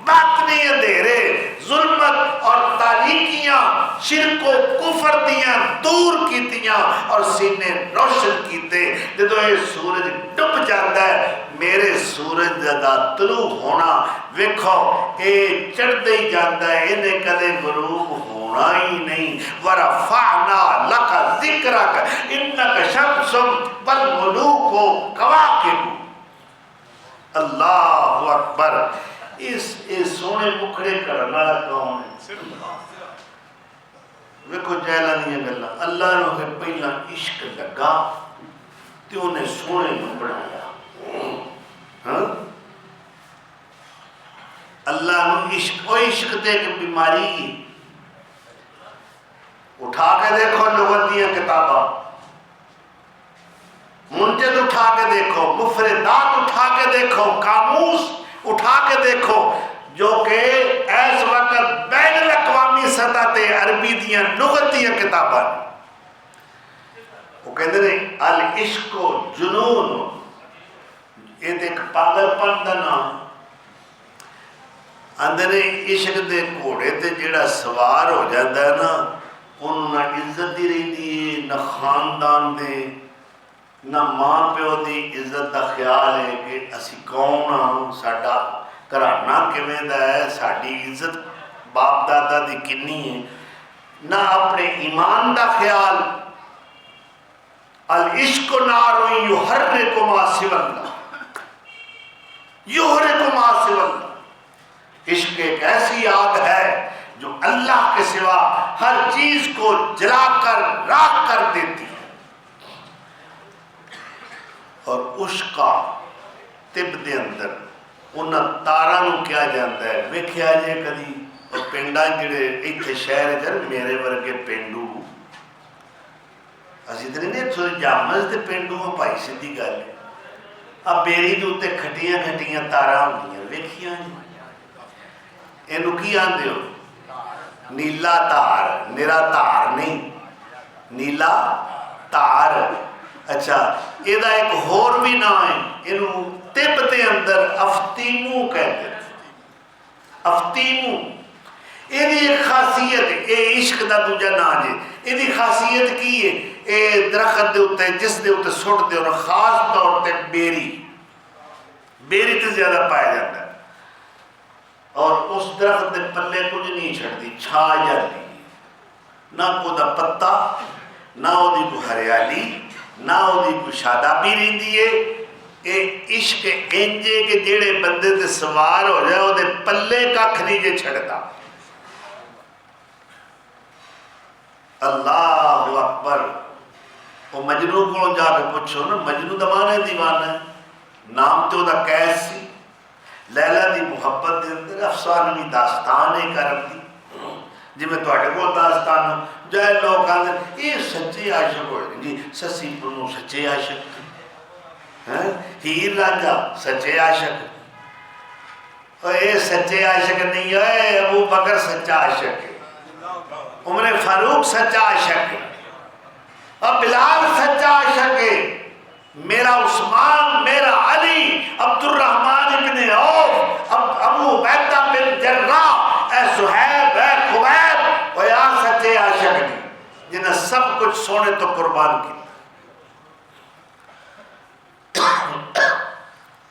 باطنی اندھیرے ظلمت اور تاریکیاں شرک و کفر دیاں دور کیتیاں اور سینے روشن کیتے جدو یہ سورج ڈب جاتا ہے میرے سورج دا طلوع ہونا ویکھو اے چڑھتے ہی جاتا ہے انہیں کدے غروب ہونا ہی نہیں ورفعنا لک ذکرک انک شمس والملوک کواکب اللہ اکبر اس سونے مکھڑے کرنا کون ہے ویکھو جہلاں دیاں گلاں، اللہ نو پھر پہلا عشق لگا تے انہیں سونے نو بنایا۔ ہاں اللہ نو عشق، وہ عشق تے ایک بیماری ہے۔ اٹھا کے دیکھو لغت دیاں کتاباں، منجد اٹھا کے دیکھو، مفردات اٹھا کے دیکھو، قاموس اٹھا کے دیکھو، جو کہ اس وقت بین الاقوامی سطح تے عربی دیاں لغت دیاں کتاباں، وہ کہتے ہیں العشق جنون، یہ ایک پاگل پن دا نام۔ اندر عشق دے گھوڑے تے جڑا سوار ہو جاتا ہے نا، انہوں نہ عزت دی رہی ہے، نہ خاندان دے، نہ ماں پیو دی عزت دا خیال ہے کہ اسی کون ہاں، ساڈا گھرانہ کیویں دا ہے، ساڈی عزت باپ دادا دی کنی ہے، نہ اپنے ایمان دا خیال۔ العشق نار یحرک ما سوی اللہ، یحرک ما سوی اللہ۔ عشق ایک ایسی آگ ہے جو اللہ کے سوا ہر چیز کو جلا کر راکھ کر دیتی ہے۔ اور عشق کا طب دے اندر انہاں تاراں نو کیا جاتا ہے، ویکھیا جے کدی اور پنڈاں جڑے ایتھے شہر چ میرے ورگے پینڈو، اسی تے نہیں تھوڑے جامز تے پینڈو ہاں، بھائی سیدھی گل ہے، اب بیری دے اوتے کھٹیاں کھٹیاں تاراں ہوندیاں، ویکھیاں جی، اینو کی آندے ہو؟ نیلا تار، نرا تار نہیں، نیلا تار۔ اچھا یہ دا ایک ہور بھی نام ہے، اینو طب دے اندر افطیمو کہتے ہیں، افطیمو۔ یہ دی ایک خاصیت ہے، یہ عشق دا دوجا نام ہے، یہ دی خاصیت کی ہے؟ یہ درخت دے ہوتے ہیں جس دے ہوتے سٹ دے، اور خاص طور تے بیری، بیری تے زیادہ پایا جاتا ہے، اور اس درخت دے پلے کچھ نہیں چھڑتی، چھا جاتی، نہ کو دا پتا، نہ وہ دی کو ہریالی، نہ وہ دی کو شادابی رہندی ہے۔ اے عشق انجے کہ جیڑے بندے تے سوار ہو جائے وہ دے پلے ککھ نہیں جے چھڑتا۔ اللہ اکبر۔ وہ مجنوں کو جا کے پوچھو نا، مجنوں دمانے دیوانہ ہے، نام تے وہ دا قیس سی، لیلہ دی محبت دے اندر افسانوی داستان ہے کرم دی، جی میں توڑے کو داستان ہوں، جائے لوگ آندھر یہ سچے عاشق ہوئے جی، سسی پنو سچے عاشق، ہیر راجہ سچے عاشق، اور یہ سچے عاشق نہیں ہے، ابو بکر سچا عاشق ہے، عمر فاروق سچا عاشق ہے، اور بلال سچا عاشق ہے، میرا عثمان، میرا علی، عبد الرحمن ابن عوف، ابو عبیدہ بن جراح، اے صہیب، اے خبیب، وہ یہاں سچے عاشق نہیں جنہیں سب کچھ سونے تو قربان کی۔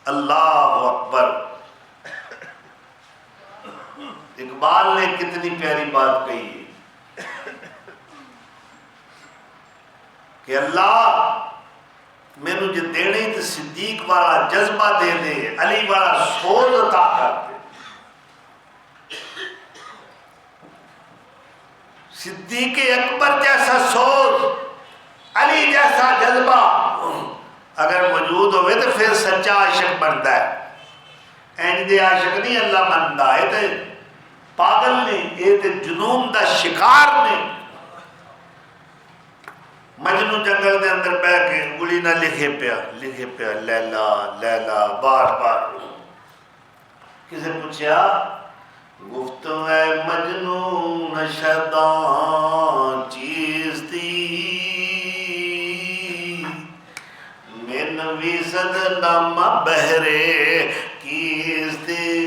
اللہ اکبر۔ اقبال نے کتنی پیاری بات کہی ہے کہ اللہ میں نے جو دینے تو صدیق والا جذبہ دے دے، علی والا سوز عطا کر دے۔ صدیق اکبر جیسا سوز، علی جیسا جذبہ اگر موجود ہوئے تو پھر سچا عاشق بنتا ہے۔ این دے عاشق نہیں اللہ بنتا ہے، تے پاگل نے، یہ تے جنون دا شکار نے۔ مجنو جنگل دے اندر بیٹھ کے انگلی نہ لکھے پیا لیلا لیلا بار بار۔ کسے پوچھا گفتو ہے مجنون شیطان چیز دی، من ویسد نام بہرے کیز دی،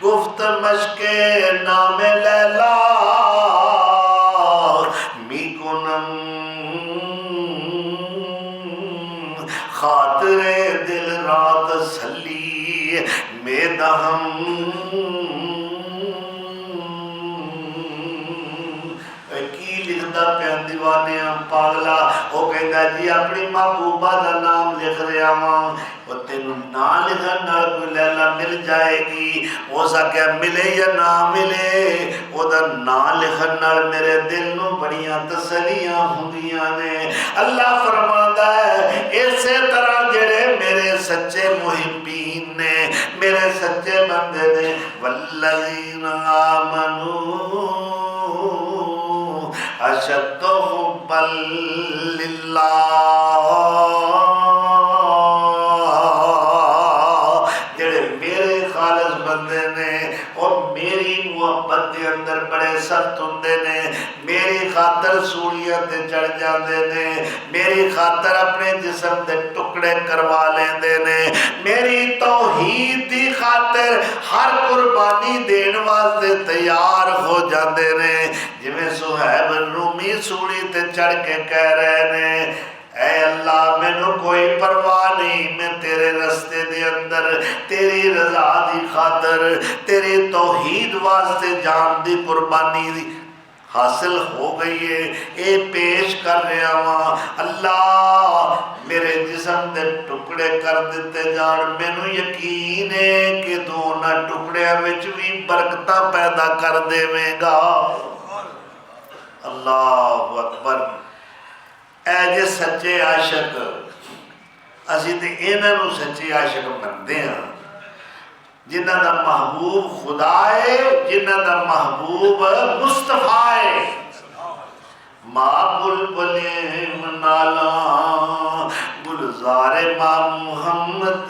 گفت مشک نام لیلا خاطر دل رات سلی میدہم، کی لکھدا پیا دیوانیاں پاگلا، وہ کہتا جی اپنی محبوبہ دا نام لکھ رہا ہاں، وہ تینوں نا لکھن نال کوئی لیلا مل جائے گی، ہو سکیا ملے یا نہ ملے، وہ دا نا لکھن نال میرے دل نو بڑیاں تسلیاں ہوندیاں نے۔ اللہ فرماتا ہے اسی طرح جڑے میرے سچے محبین نے، میرے سچے بندے نے، والذین آمنوا اشد حبا للہ، جڑے میرے خالص بندے نے اور میری محبت کے اندر بڑے سخت ہوندے نے، میری خاطر سوڑیاں تے چڑھ جاندے نے، میری خاطر اپنے جسم دے ٹکڑے کروا لیندے نے، میری توحید دی خاطر ہر قربانی دین واسطے تیار ہو جاندے نے، جویں صہیب رومی سوڑی تے چڑھ کے کہہ رہے نے اے اللہ مینو کوئی پرواہ نہیں، میں تیرے رستے دے اندر تیری رضا دی خاطر تیری توحید واسطے جان دی قربانی دی حاصل ہو گئی ہے، اے پیش کر رہا ہاں اللہ میرے جسم دے ٹکڑے کر دیتے جان، مینو یقین ہے کہ تو انہاں ٹکڑیاں وچ بھی برکتاں پیدا کر دیویں گا۔ اللہ اکبر۔ اے جے سچے عاشق، اسی تے انہاں نو سچے عاشق مندے ہاں جنہ دا محبوب خدا ہے، جنہ دا محبوب مصطفیٰ ہے۔ ماں بلبل منالا گلزار ماں محمد،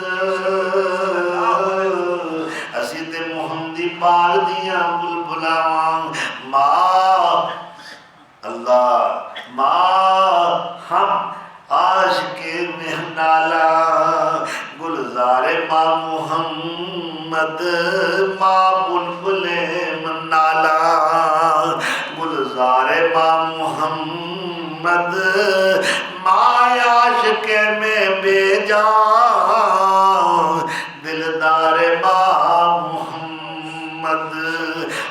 اسی تے محمدی پاک دیاں بلبلاواں، ماں اللہ ماں ہم عاشق مہنالا گلزار ماں محمد، ماں بلبل منالا گلزار ماں محمد، ماں عاشق میں بے جان دلدار ماں محمد،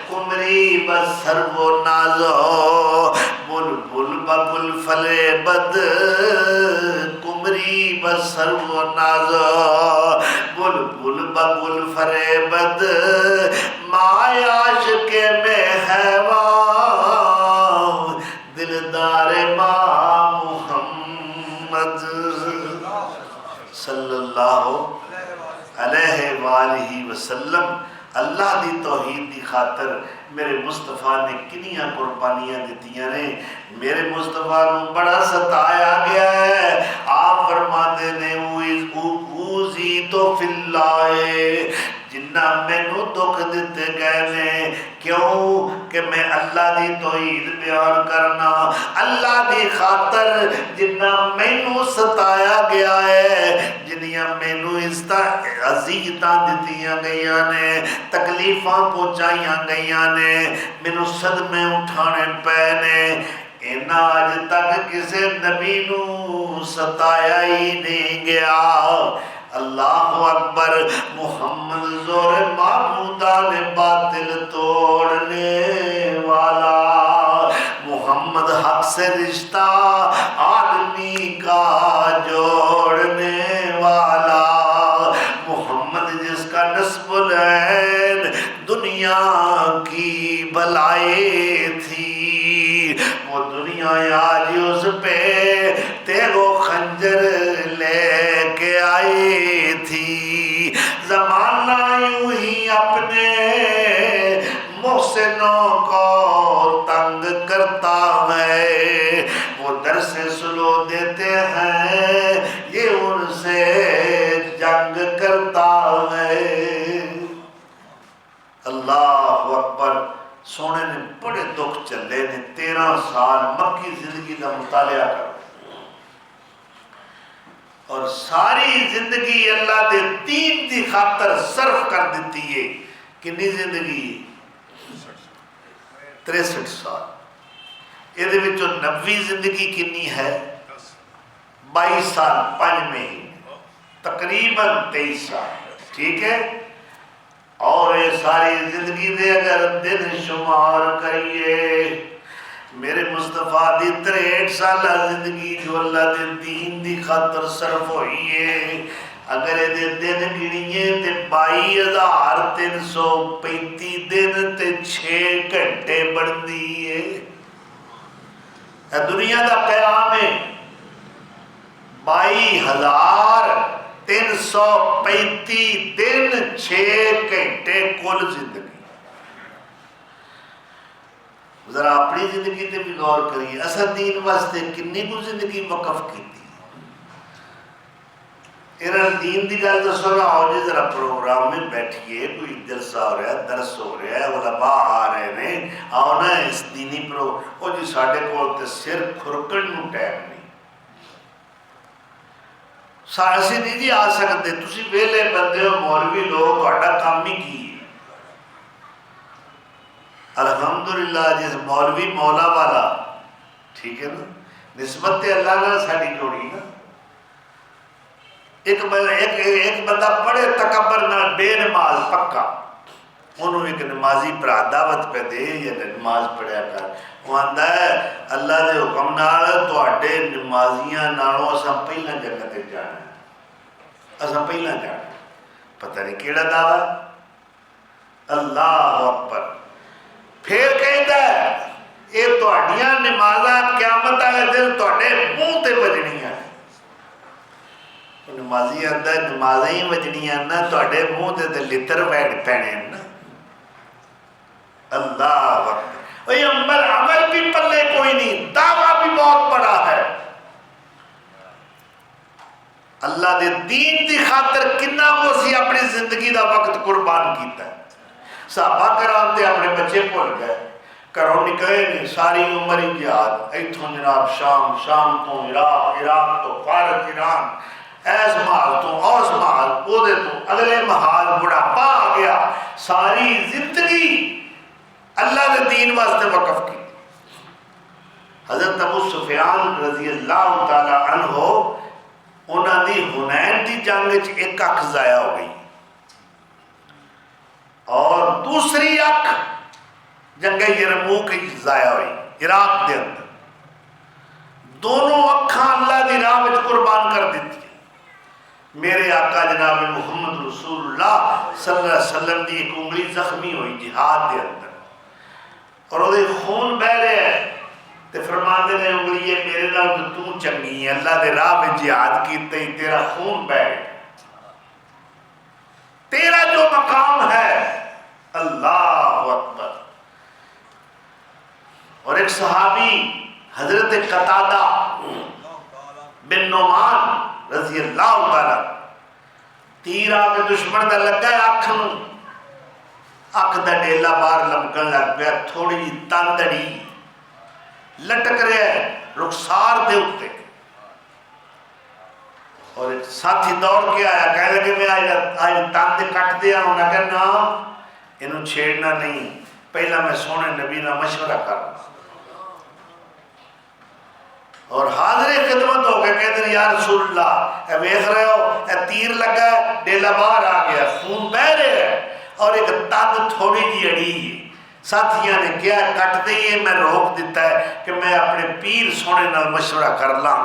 کمری بسر و نازو بلبل ببل فلے بد، کمری بسر و نازو بلبل ببل فلے بد، ماں عاشق میں حیوان دلدار ماں محمد صلی اللہ علیہ وآلہ وسلم۔ اللہ دی توحید دی خاطر میرے مصطفیٰ نے کنیاں قربانیاں دیتیاں نے، میرے مصطفیٰ نو بڑا ستایا گیا ہے۔ آپ فرماتے نے اوزی تو فی اللہ، جنہ مینو دکھ دیتے گئے نے، کیوں کہ میں اللہ دی توحید بیان کرنا، اللہ دی خاطر جنہ مینو ستایا گیا ہے، جنیاں مینو عزیتاں دتیاں گئیاں نے، تکلیفاں پہنچائیاں گئیاں نے، مینو صدمے اٹھانے پے نے، اینا آج تک کسے نبی نو ستایا ہی نہیں گیا۔ اللہ اکبر۔ محمد زور معبودان باطل توڑنے والا، محمد حق سے رشتہ آدمی کا جوڑنے والا، محمد جس کا نسب العین دنیا کی بلائے تھی، وہ دنیا آج اس پہ تیرو خنجر لے کے آئی تھی۔ زمانہ یوں ہی اپنے محسنوں کو تنگ کرتا ہے، وہ در سے سلو دیتے ہیں، یہ ان سے جنگ کرتا ہے۔ اللہ اکبر۔ سونے نے بڑے دکھ چلے نے، 13 سال مکی زندگی کا مطالعہ کر اور ساری زندگی اللہ دے دین دی خاطر صرف کر دیتی ہے۔ کنی زندگی 63 سال، یہ 90 زندگی کنی ہے 22 سال 5 مہینے، تقریباً 23 سال، ٹھیک ہے۔ اور یہ ساری زندگی دے اگر دن شمار کریے، میرے مصطفیٰ دی 63 سالہ زندگی جو اللہ دے دین دی خاطر صرف ہوئی ہے، اگر یہ دن گنیے تو 22,335 دن تے 6 گھنٹے بنتی ہے. دنیا کا قیام ہے 22,335 دن 6 گھنٹے کل زندگی. ذرا اپنی زندگی تے بھی غور کریے اصل دین واسطے کنی کو زندگی وقف کی. دین کی گل دسو نا. آؤ جی ذرا پروگرام میں بیٹھیے, کوئی جلسہ ہو رہا ہے, درس ہو رہا ہے, علماء آ رہے ہیں, آؤ نا اس دینی وہ جی سارے کول تے سر کھرکن نو ٹائم نہیں. اسی نہیں جی آ سکتے. تسی ویلے بندے ہو, مولوی لوگ, تہاڈا کام ہی کی ہے. الحمدللہ جس مولوی مولا والا, ٹھیک ہے نا, نسبت تے اللہ نال ساڈی جوڑی نا. ایک بندہ بڑے تکبر نال بے نماز پکا, انہوں ایک نمازی پرا دعوت پہ دے یا نماز پڑھیا کر. وہ آندا ہے اللہ دے حکم نال تواڈے نمازیاں نالوں اساں پہلا جنت تے جانا ہے, اساں پہلا جانا. پتہ نہیں کیڑا دعویٰ. اللہ اکبر. پھر کہندا ہے یہ تواڈیاں نمازاں قیامت والے دن تواڈے منہ تے بجنیاں. نمازی آتا ہے نمازیں ہی وجنیاں نا, تواڈے منہ تے لتر پینے نا. اللہ اکبر. عمل بھی پلے کوئی نہیں, دعویٰ بھی بہت بڑا ہے. اللہ دے دین دی خاطر کنا کو اسی اپنی زندگی دا وقت قربان کیتا ہے. صحابہ کرام تے اپنے بچے بھول گئے, گھروں نکلے نہیں, ساری عمر ہی جہاد. ایتھوں جناب شام, شام تو عراق, عراق تو فارس, ایران, ایس محال تو اوس محال, وہ دے تو اگلے محال, بڑھاپا آ گیا. ساری زندگی اللہ دے دین واسطے وقف کی. حضرت ابو سفیان رضی اللہ تعالی عنہ, انہاں دی حنین دی جنگ وچ ایک اکھ ضائع ہو گئی, اور دوسری اکھ جنگ یرموک ضائع ہوئی عراق دے اندر. دونوں اکھاں اللہ دی راہ وچ قربان کر دیتی. میرے آقا جناب محمد رسول اللہ صلی اللہ علیہ وسلم دی ایک انگلی زخمی ہوئی جہاد دے اندر, اور وہ خون بہ رہے ہیں, تے فرماندے نے انگلی ہے میرے نال تو چنگی ہے, اللہ دے راہ میں جہاد کیتے ہی تیرا خون بہ گیا, تیرا جو مقام ہے. اللہ اکبر. اور ایک صحابی حضرت قتادہ بن نعمان رضی اللہ تعالیٰ, تیر آ کے دشمن دا لگا ہے اکھ نو, اکھ دا ڈیلا باہر لمکن لگ پیا, تھوڑی جی تاندڑی لٹک رہا ہے رخسار دے اتے. اور ایک ساتھی دوڑ کے آیا, کہنے لگے میں آج تاند کٹ دیا. انہوں نے کہا نا انہوں چھیڑنا نہیں, پہلا میں سونے نبی نہ مشورہ کرنا. اور حاضر خدمت ہو گئے, کہتے ہیں یا رسول اللہ اے ویخ رہے ہو, اے تیر لگا ہے, ڈیلا باہر آ گیا, خون بہ رہے ہے, اور ایک تند تھوڑی جی اڑی ہے. ساتھیاں نے کیا کٹ دئیے, میں روک دیتا ہے کہ میں اپنے پیر سونے نال مشورہ کر لاں,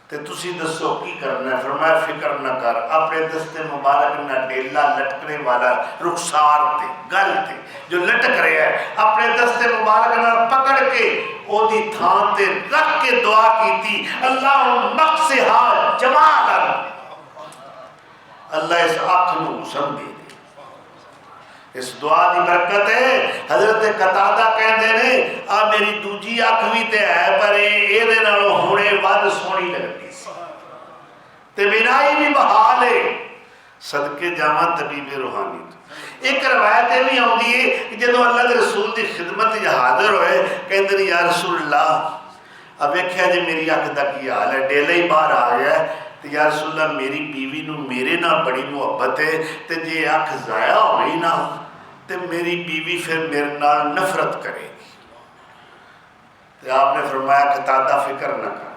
تے تسی دسو کی کرنا ہے. فرمایا فکر نہ کر, اپنے دستے مبارک نہ ڈیلا لٹکنے والا رخسار تے گل تے جو لٹک رہے ہیں, اپنے دستے مبارک نہ پکڑ کے او دی تھان تے رکھ کے دعا کیتی, اللہ مقصہا جمالا, اللہ اس اکھ نو حسن دے دے. اس دعا دی برکت ہے. حضرت قتادہ کہندے نے آ میری دوجی اکھ بھی تے ہے, پر اے دے نالوں ہونے ود سونی لگتی سی, تے بینائی بھی بحال ہے. صدقے جاواں طبیب روحانی. ایک روایت بھی آتی ہے کہ جدو اللہ کے رسول دی خدمت حاضر ہوئے, کہندے نے یا رسول اللہ اب ویکھیا جی میری اکھ دا کی حال ہے, ڈیلا ہی باہر آ گیا ہے, تو یا رسول اللہ میری بیوی نو میرے نال بڑی محبت ہے, تے جے اکھ ضائع ہو گئی نا تے میری بیوی پھر میرے نال نفرت کرے گی. تو آپ نے فرمایا قتادہ فکر نہ کر,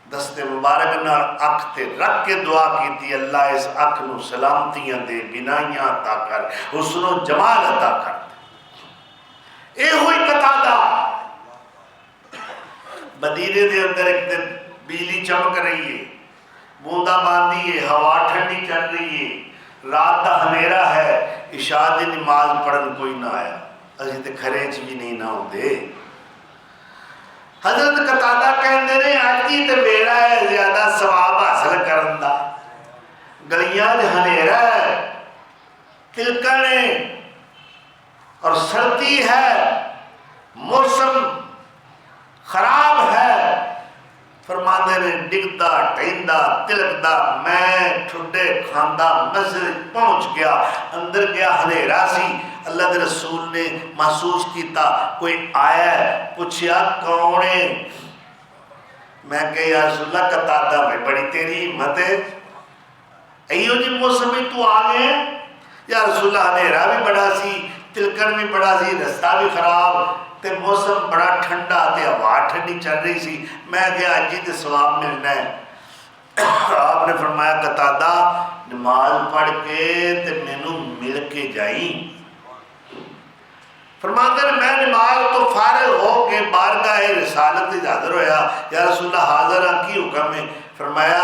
دستے مبارک نال اکھ تے رکھ کے دعا کیتی, اللہ اس اکھ نو سلامتیاں دے, بینائیاں عطا کر, حسن و جمال عطا کر. اے ہوئی قتادہ. مدینے دے اندر ایک دن بجلی چمک رہی ہے, بوندا باندی ہے، ہوا ٹھنڈی چل رہی ہے، رات کا ہنیرا ہے، عشاء دی نماز پڑھن کوئی نہ آیا، اسی تے گھرے چ بھی نہیں نہ ہوندے۔ حضرت قتادہ کہندے نے اج دی تے ویلا ہے زیادہ ثواب حاصل کرن دا، گلیاں وچ ہنیرا ہے، کلکن ہے اور سردی ہے، موسم خراب ہے، فرماندے نے ڈگدا ٹہندا تلکدا میں ٹھڈے کھاندا مسجد پہنچ گیا، اندر گیا ہنیرا سی، اللہ دے رسول نے محسوس کیتا کوئی آیا ہے، پوچھیا کون ہے؟ میں کہ یا رسول اللہ قتادہ میں، بڑی تیری ہمت ہے، ایو جی موسم میں تو آ گئے؟ یا رسول اللہ ہنیرا بھی بڑا سی، تلکن بھی بڑا سی، رستہ بھی خراب تے موسم بڑا ٹھنڈا تے ہوا ٹھنڈی چل رہی سی، میں کہا اج تے ثواب ملنا ہے۔ آپ نے فرمایا قتادہ نماز پڑھ کے تے مینوں مل کے جائیں۔ فرماتے ہیں میں نماز تو فارغ ہو کے بارگاہ رسالت وچ حاضر ہویا، یا رسول اللہ حاضر ہاں کی حکم ہے؟ فرمایا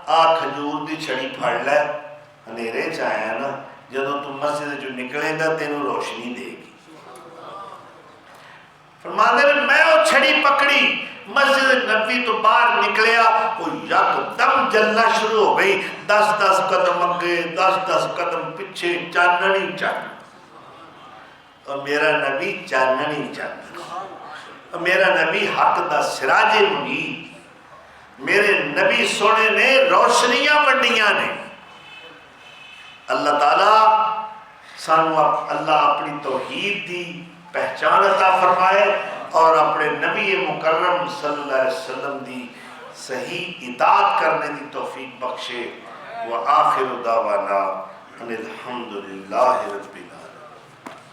آ کھجور دی چھڑی پھڑ لے، ہنیرے چ آیا نا، جدوں تو مسجد جو نکلے گا تینوں روشنی دے گی۔ فرماتے ہیں میں وہ چھڑی پکڑی، مسجد نبی تو باہر نکلیا، وہ یک دم جلنا شروع ہو گئی، 10 قدم اگے 10 قدم پیچھے، چاننی چاننی، اور میرا نبی چاننی چاننی، اور میرا نبی حق دا سراج منیر، میرے نبی سونے نے روشنیاں ونڈیاں نے۔ اللہ تعالیٰ سانو اللہ اپنی توحید دی پہچان عطا فرمائے اور اپنے نبی مکرم صلی اللہ علیہ وسلم دی صحیح اطاعت کرنے دی توفیق بخشے۔ وآخر دعوانا ان الحمدللہ رب